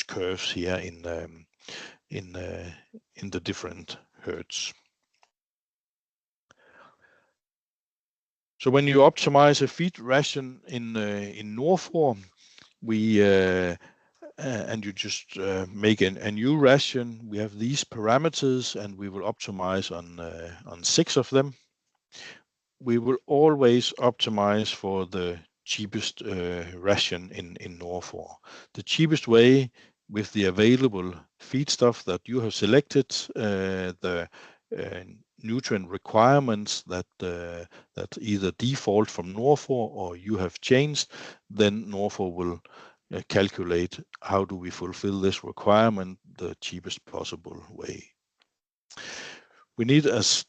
Speaker 1: curves here in the different herds. So when you optimize a feed ration in NorFor, we and you just make a new ration. We have these parameters, and we will optimize on 6 of them. We will always optimize for the cheapest ration in NorFor. The cheapest way with the available feedstuff that you have selected, the nutrient requirements that either default from NorFor or you have changed, then NorFor will calculate how do we fulfill this requirement the cheapest possible way. We need, as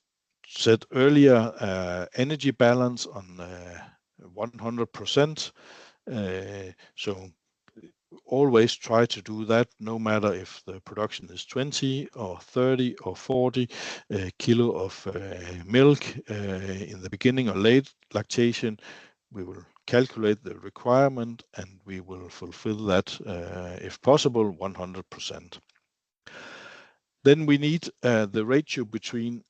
Speaker 1: said earlier, energy balance on 100%. So always try to do that, no matter if the production is 20 or 30 or 40 kilo of milk in the beginning or late lactation. We will calculate the requirement and we will fulfill that if possible 100%. Then we need the ratio between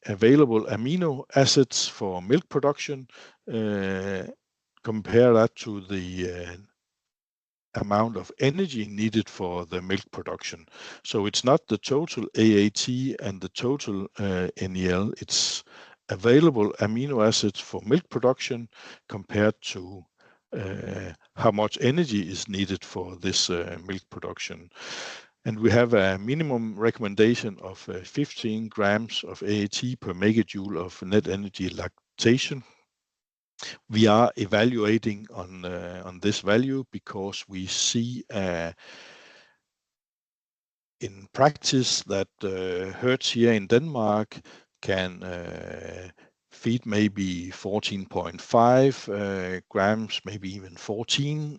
Speaker 1: available amino acids for milk production. Compare that to the amount of energy needed for the milk production. So it's not the total AAT and the total NEL, it's available amino acids for milk production compared to how much energy is needed for this milk production. And we have a minimum recommendation of 15 grams of AAT per megajoule of net energy lactation. We are evaluating on this value because we see in practice that herds here in Denmark can feed maybe 14.5 grams, maybe even 14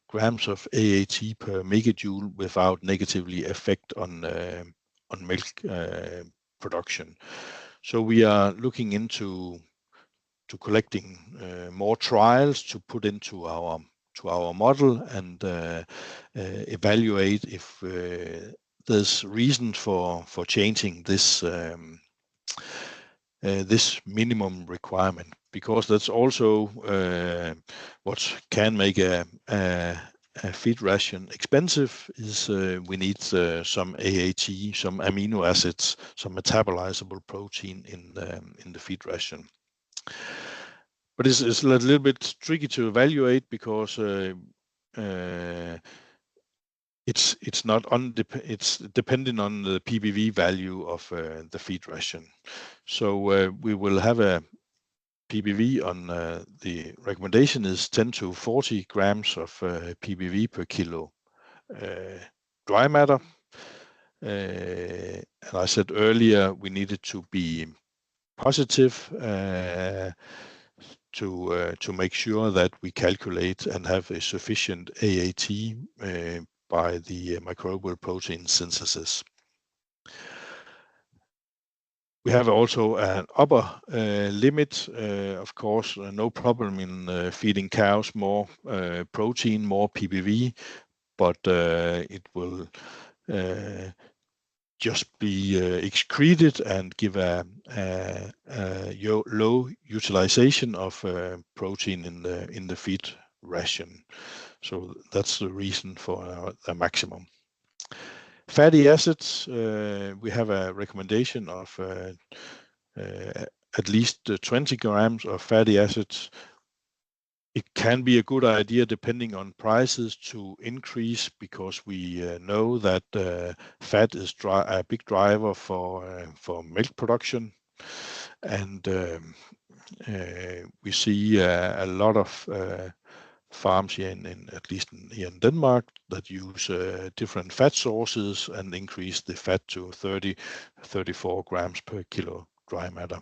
Speaker 1: grams of AAT per megajoule without negatively affect on milk production. So we are looking into collecting more trials to put into our model and evaluate if there's reason for changing this this minimum requirement, because that's also what can make a feed ration expensive is we need some AAT, some amino acids, some metabolizable protein in the feed ration. But it's a little bit tricky to evaluate because it's not it's depending on the PBV value of the feed ration. So we will have a PBV on the recommendation is 10 to 40 grams of PBV per kilo dry matter. And I said earlier we needed to be positive to make sure that we calculate and have a sufficient AAT by the microbial protein synthesis. We have also an upper limit, of course, no problem in feeding cows more protein, more PBV, but it will just be excreted and give a low utilization of protein in the feed ration. So that's the reason for the maximum. Fatty acids, we have a recommendation of at least 20 grams of fatty acids. It can be a good idea, depending on prices, to increase, because we know that fat is a big driver for milk production, and we see a lot of farms here in at least here in Denmark that use different fat sources and increase the fat to 34 grams per kilo dry matter.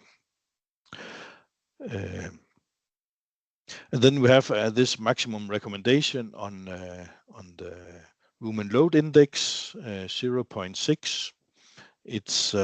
Speaker 1: And then we have this maximum recommendation on the rumen load index, 0.6. It's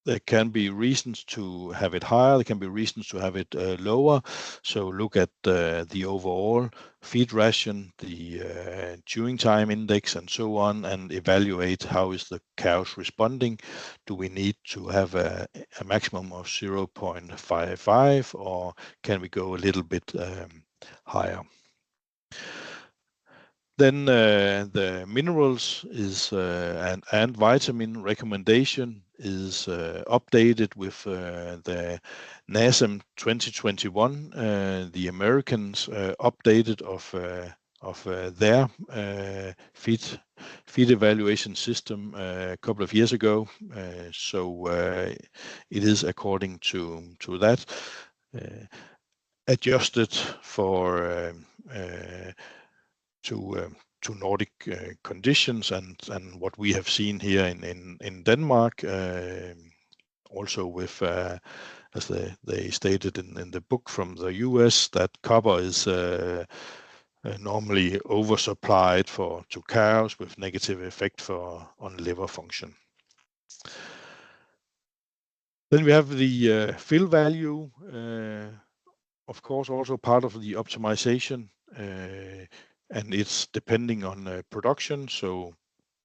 Speaker 1: there can be reasons to have it higher, there can be reasons to have it lower. So look at the overall feed ration, the chewing time index, and so on, and evaluate how is the cows responding. Do we need to have a maximum of 0.55, or can we go a little bit higher? Then the minerals is and vitamin recommendation is updated with the NASEM 2021. The Americans updated of their feed evaluation system a couple of years ago. So it is according to that, adjusted for to Nordic conditions and what we have seen here in Denmark, also with as they stated in the book from the US, that copper is normally oversupplied to cows, with negative effect on liver function. Then we have the fill value, of course, also part of the optimization, and it's depending on production. So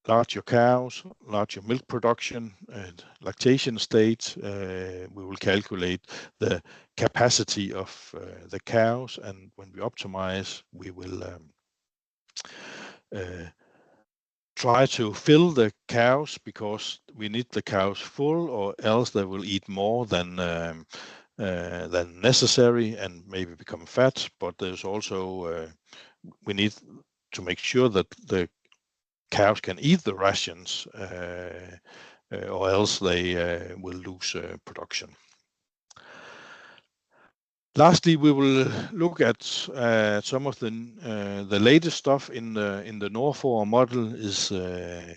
Speaker 1: larger cows, larger milk production, and lactation state, we will calculate the capacity of the cows, and when we optimize, we will try to fill the cows, because we need the cows full, or else they will eat more than necessary and maybe become fat. But there's also we need to make sure that the cows can eat the rations, or else they will lose production. Lastly, we will look at some of the latest stuff in the NorFor model is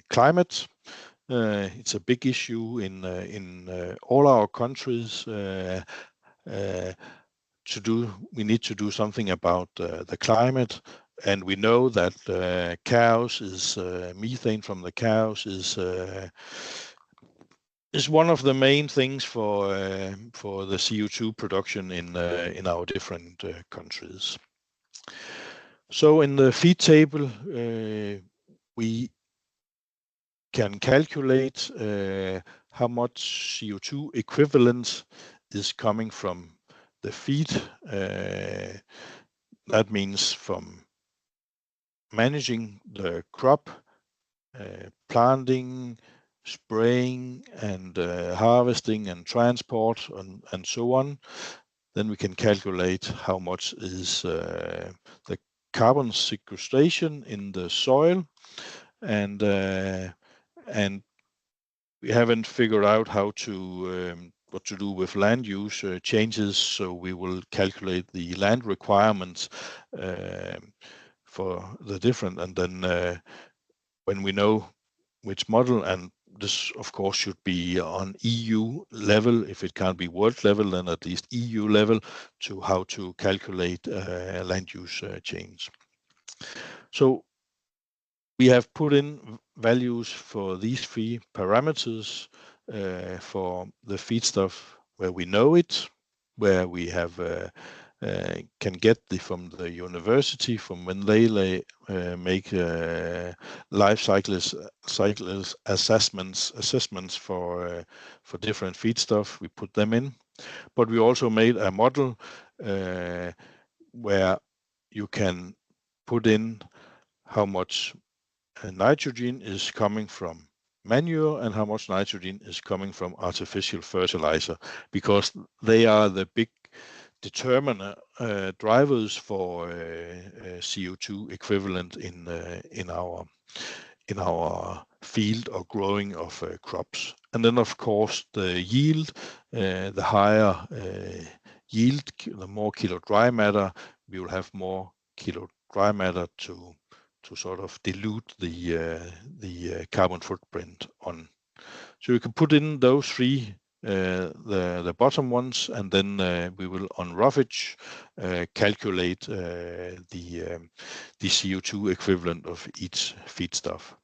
Speaker 1: climate. It's a big issue in all our countries. We need to do something about the climate, and we know that methane from the cows is one of the main things for the CO2 production in our different countries. So in the feed table, we can calculate how much CO2 equivalent is coming from the feed. That means from managing the crop, planting, spraying, and harvesting and transport, and so on. Then we can calculate how much is the carbon sequestration in the soil, and we haven't figured out how to what to do with land use changes. So we will calculate the land requirements for the different, and then when we know which model, and this of course should be on EU level, if it can't be world level, then at least EU level, to how to calculate land use change. So we have put in values for these three parameters for the feedstuff where we know it, where we have can get from the university from when they make life cycles assessments for different feedstuff. We put them in, but we also made a model where you can put in how much nitrogen is coming from manure and how much nitrogen is coming from artificial fertilizer, because they are the big determiner drivers for CO2 equivalent in our field or growing of crops. And then of course the yield, the higher yield, the more kilo dry matter, we will have more kilo dry matter to sort of dilute the carbon footprint on. So you can put in those three, the bottom ones, and then we will on roughage calculate the CO2 equivalent of each feedstuff.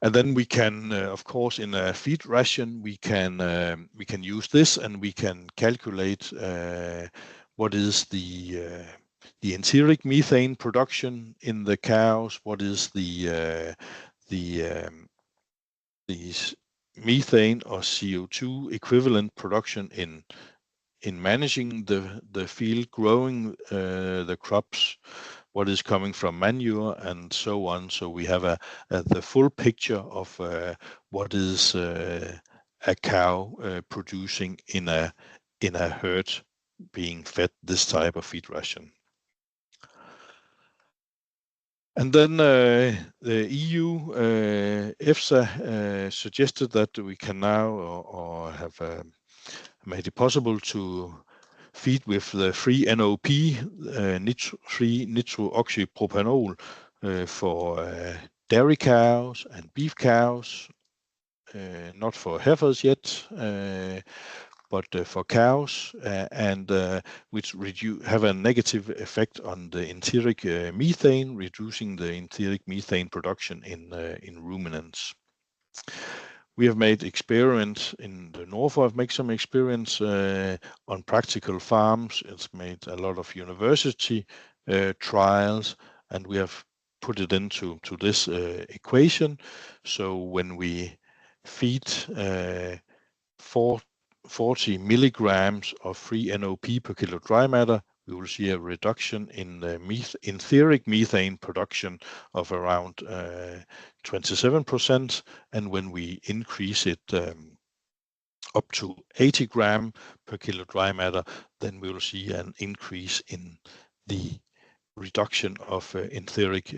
Speaker 1: And then we can, of course, in a feed ration, we can use this, and we can calculate what is the enteric methane production in the cows, what is the methane or CO2 equivalent production in managing the field, growing the crops, what is coming from manure, and so on. So we have the full picture of what is a cow producing in a herd being fed this type of feed ration. And then the EU EFSA suggested that we can now or have made it possible to feed with the free NOP, free nitrooxypropanol, for dairy cows and beef cows, not for heifers yet, but for cows, and which have a negative effect on the enteric methane, reducing the enteric methane production in ruminants. We have made experiments in the NorFor. I've made some experiments on practical farms. It's made a lot of university trials, and we have put it into this equation. So when we feed 40 milligrams of free NOP per kilo dry matter, we will see a reduction in the enteric methane production of around 27%. And when we increase it up to 80 gram per kilo dry matter, then we will see an increase in the reduction of enteric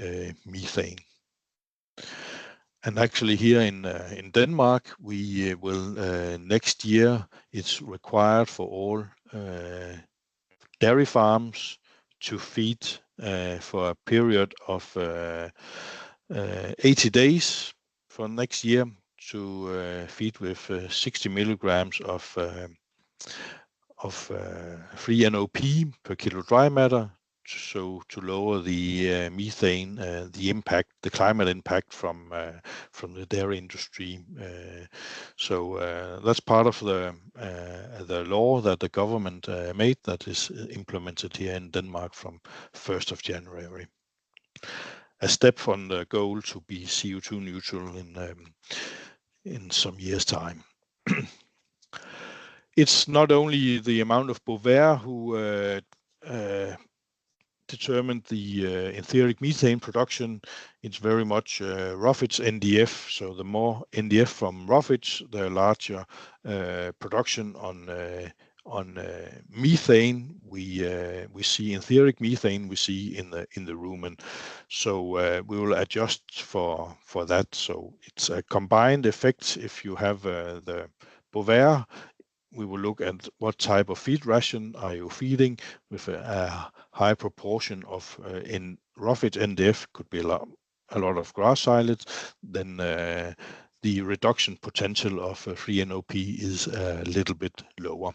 Speaker 1: methane. And actually here in Denmark, we will next year, it's required for all dairy farms to feed for a period of 80 days for next year, to feed with 60 milligrams of free NOP per kilo dry matter, so to lower the methane, the climate impact from the dairy industry. So that's part of the law that the government made, that is implemented here in Denmark from 1st of January. A step on the goal to be CO2 neutral in some years' time. It's not only the amount of Bovaer who determined the enteric methane production. It's very much roughage NDF. So the more NDF from roughage, the larger production on methane we see, enteric methane we see in the rumen. So we will adjust for that. So it's a combined effect. If you have the Bovaer, we will look at what type of feed ration are you feeding with a high proportion of in roughage NDF, could be a lot of grass silage. Then the reduction potential of free NOP is a little bit lower.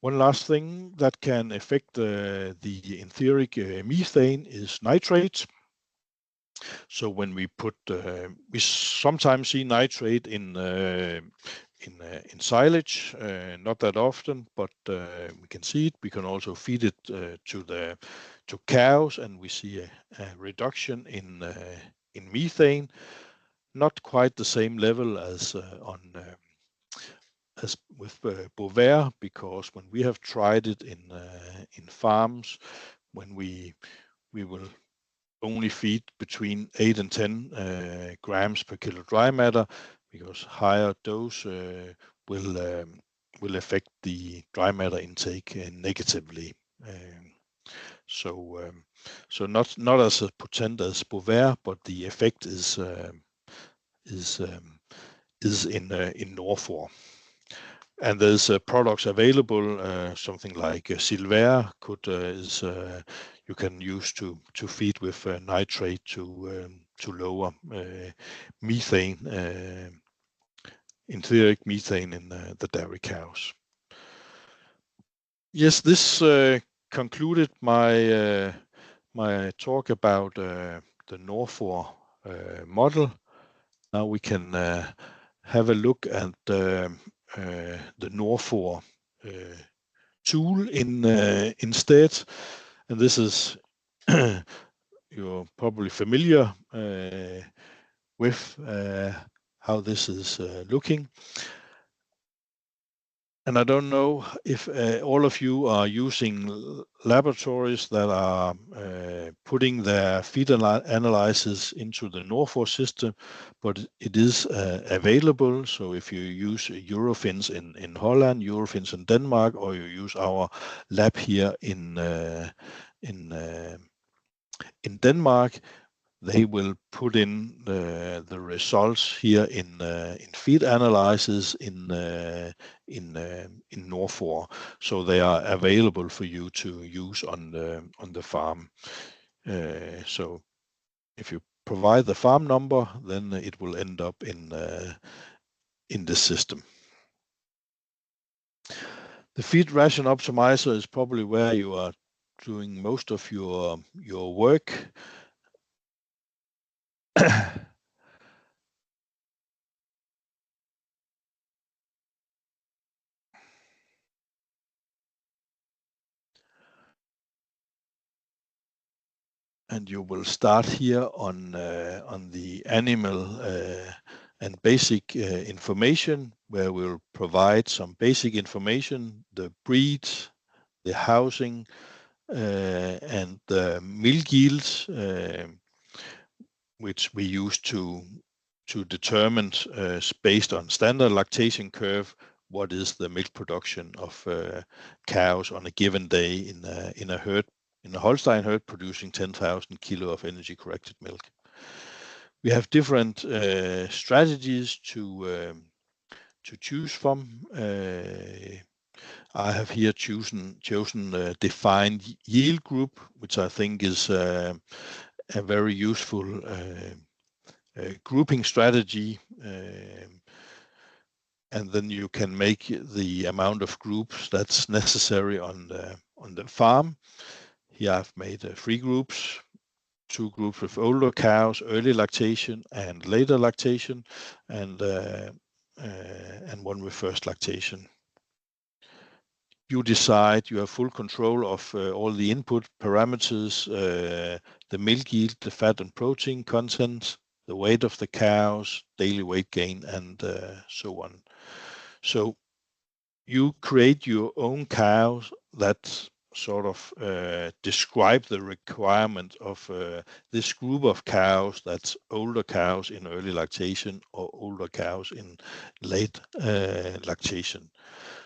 Speaker 1: One last thing that can affect the enteric methane is nitrate. So when we put, we sometimes see nitrate in in silage, not that often, but we can see it. We can also feed it to cows, and we see a reduction in methane. Not quite the same level as as with Bovaer, because when we have tried it in farms, when we will only feed between 8 and 10 grams per kilo dry matter, because higher dose will affect the dry matter intake negatively. So not as potent as Bovaer, but the effect is in NorFor. And there's products available, something like Silver is you can use to feed with nitrate to lower methane, enteric methane in the dairy cows. Yes, this concluded my my talk about the NorFor model. Now we can have a look at the NorFor tool instead, and this is you're probably familiar with how this is looking. And I don't know if all of you are using laboratories that are putting their feed analysis into the NorFor system, but it is available. So if you use Eurofins in Holland, Eurofins in Denmark, or you use our lab here in Denmark, they will put in the results here in feed analysis in NorFor, so they are available for you to use on the farm. So if you provide the farm number, then it will end up in the system. The Feed Ration Optimizer is probably where you are doing most of your work. And you will start here on the animal and basic information, where we'll provide some basic information, the breed, the housing, and the milk yields, which we use to determine, based on standard lactation curve, what is the milk production of cows on a given day in a herd, in a Holstein herd producing 10,000 kilo of energy corrected milk. We have different strategies to choose from. I have here chosen a defined yield group, which I think is a very useful grouping strategy. And then you can make the amount of groups that's necessary on the farm. Here I've made 3 groups, 2 groups with older cows, early lactation and later lactation, and 1 with first lactation. You decide, you have full control of all the input parameters, the milk yield, the fat and protein content, the weight of the cows, daily weight gain, and so on. So you create your own cows that sort of describe the requirement of this group of cows, that's older cows in early lactation or older cows in late lactation.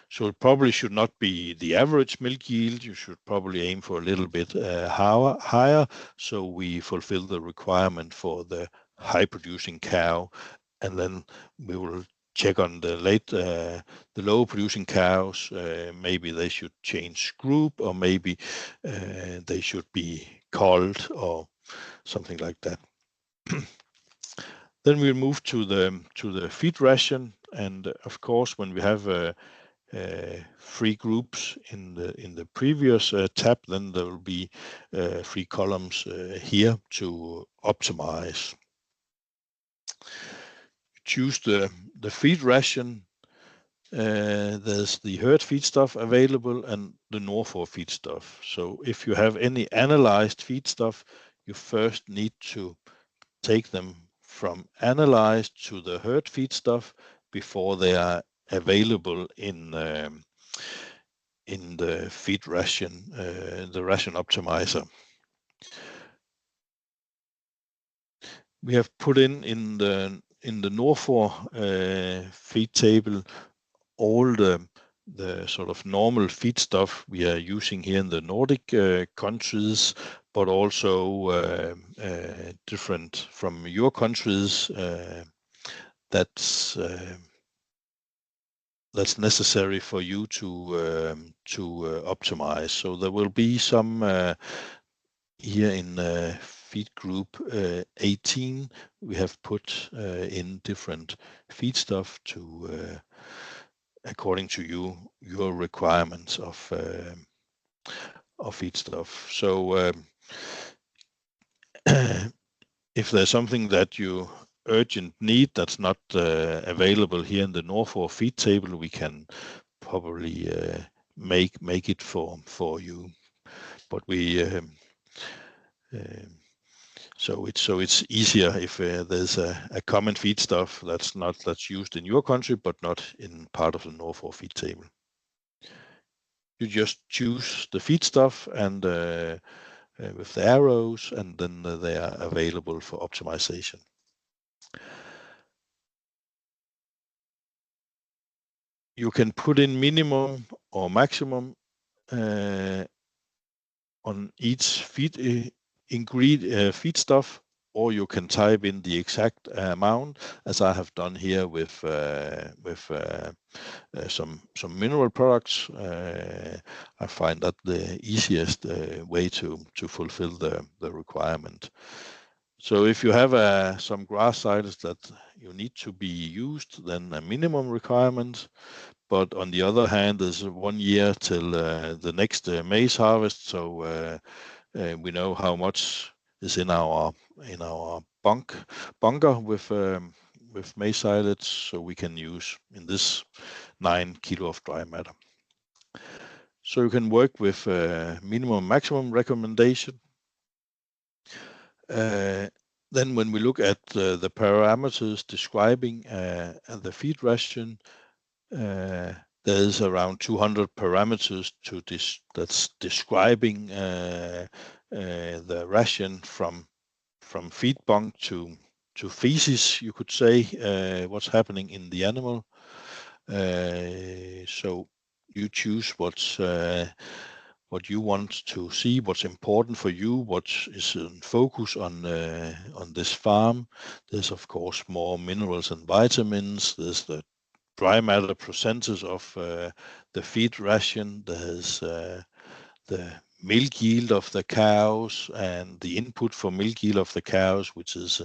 Speaker 1: So it probably should not be the average milk yield. You should probably aim for a little bit higher, so we fulfill the requirement for the high producing cow, and then we will check on the low producing cows. Maybe they should change group, or maybe they should be culled or something like that. Then we'll move to the feed ration, and of course, when we have 3 groups in the previous tab, then there will be 3 columns here to optimize. Choose the feed ration, There's the herd feedstuff available and the NorFor feedstuff. So if you have any analyzed feedstuff, you first need to take them from analyzed to the herd feedstuff before they are available in the feed ration, the ration optimizer. We have put in the NorFor feed table all the sort of normal feed stuff we are using here in the Nordic countries, but also different from your countries. That's necessary for you to optimize. So there will be some here in feed group 18. We have put in different feed stuff to according to your requirements of feed stuff. So if there's something that you urgent need that's not available here in the NorFor feed table, we can probably make it for you. But we so it's easier if there's a common feed stuff that's used in your country but not in part of the NorFor feed table. You just choose the feed stuff and with the arrows, and then they are available for optimization. You can put in minimum or maximum on each feed feed stuff, or you can type in the exact amount, as I have done here with some mineral products. I find that the easiest way to fulfill the requirement. So if you have some grass silage that you need to be used, then a minimum requirement. But on the other hand, there's 1 year till the next maize harvest, so we know how much is in our bunker with maize silage, so we can use in this 9 kilo of dry matter. So you can work with minimum maximum recommendation. Then when we look at the parameters describing the feed ration, there's around 200 parameters that's describing the ration from feed bunk to feces, you could say, what's happening in the animal. So you choose what you want to see, what's important for you, what is in focus on this farm. There's of course more minerals and vitamins. There's the dry matter percentage of the feed ration. There's the milk yield of the cows and the input for milk yield of the cows, which is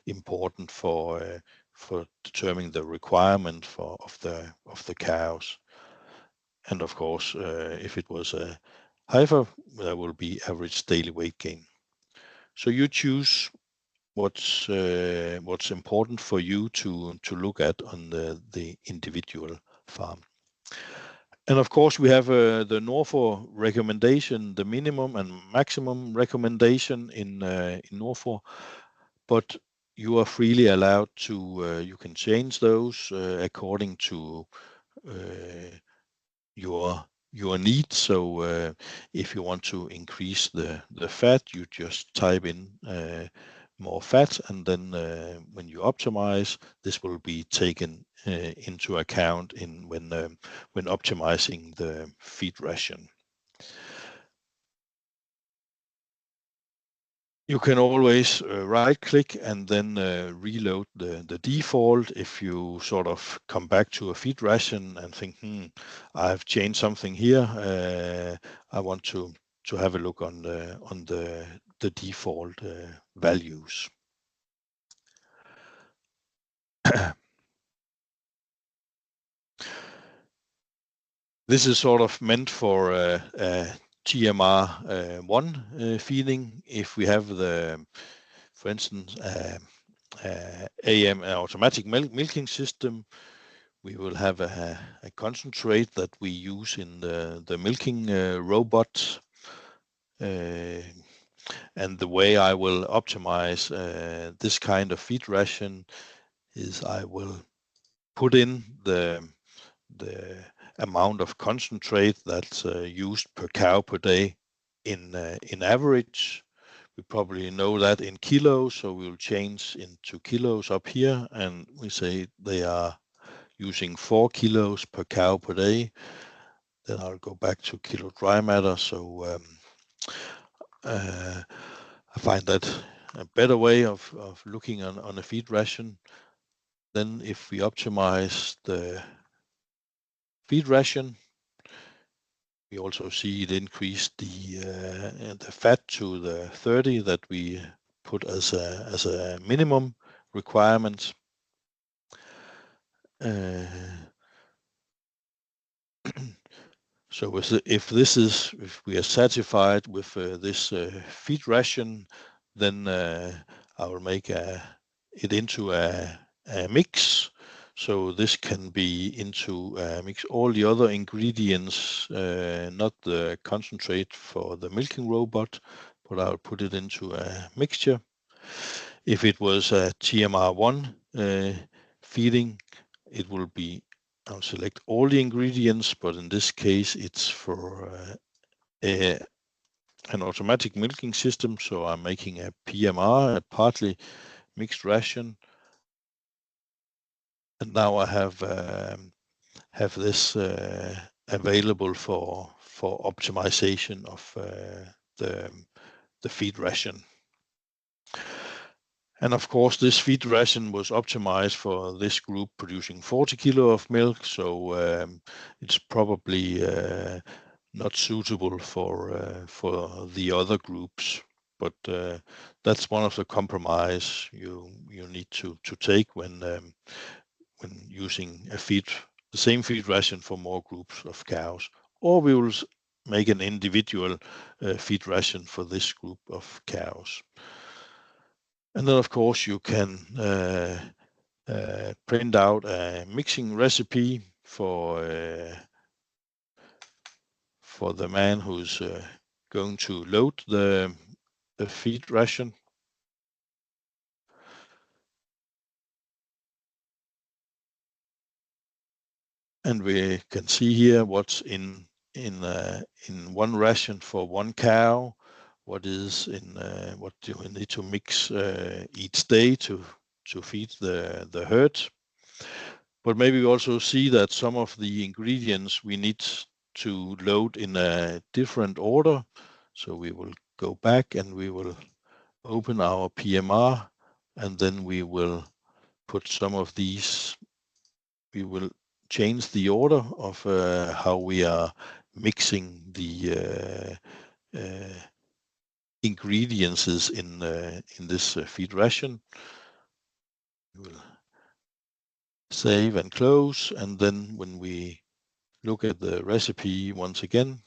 Speaker 1: important for determining the requirement of the cows. And of course, if it was a heifer, there will be average daily weight gain. So you choose what's important for you to look at on the individual farm. And of course, we have the NorFor recommendation, the minimum and maximum recommendation in NorFor, but you are freely allowed to you can change those according to your needs. So if you want to increase the fat, you just type in more fat, and then when you optimize, this will be taken into account when optimizing the feed ration. You can always right-click and then reload the default if you sort of come back to a feed ration and think, I've changed something here. I want to have a look on the default values. This is sort of meant for GMR1 feeding. If we have for instance, AM automatic milking system, We will have a concentrate that we use in the milking robot. And the way I will optimize this kind of feed ration is I will put in the amount of concentrate that's used per cow per day in average. We probably know that in kilos, so we'll change into kilos up here, and we say they are using 4 kilos per cow per day. Then I'll go back to kilo dry matter. So I find that a better way of looking on a feed ration. Then if we optimize the feed ration, we also see it increase the fat to the 30 that we put as a minimum requirement. So if we are satisfied with this feed ration, then I will make it into a mix. So this can be into mix all the other ingredients, not the concentrate for the milking robot, but I'll put it into a mixture. If it was a TMR1 feeding, it will be, I'll select all the ingredients, but in this case it's for an automatic milking system, so I'm making a PMR, a partly mixed ration. And now I have this available for optimization of the feed ration. And of course, this feed ration was optimized for this group producing 40 kilo of milk, so it's probably not suitable for the other groups. But that's one of the compromise you need to take when using the same feed ration for more groups of cows. Or we will make an individual feed ration for this group of cows. And then, of course, you can print out a mixing recipe for the man who's going to load the feed ration. And we can see here what's in one ration for one cow, what is in what do we need to mix each day to feed the herd. But maybe we also see that some of the ingredients we need to load in a different order. So we will go back and we will open our PMR, and then we will put some of these. We will change the order of how we are mixing the ingredients in this feed ration. We will save and close, and then when we look at the recipe once again,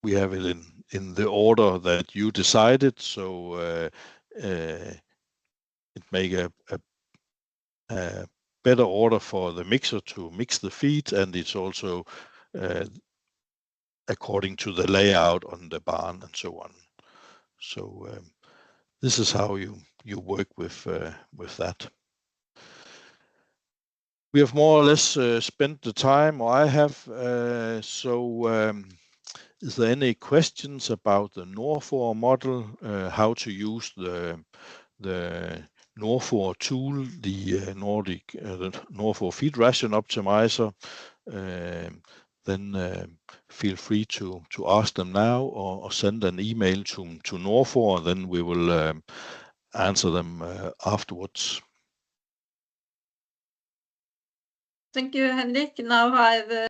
Speaker 1: we have it in the order that you decided. So it make a better order for the mixer to mix the feed, and it's also according to the layout on the barn and so on. So this is how you work with that. We have more or less spent the time, or I have. Is there any questions about the NorFor model, how to use the NorFor tool, the NorFor Feed Ration Optimizer? Then feel free to ask them now, or send an email to NorFor, then we will answer them afterwards.
Speaker 2: Thank you, Henrik. Now I've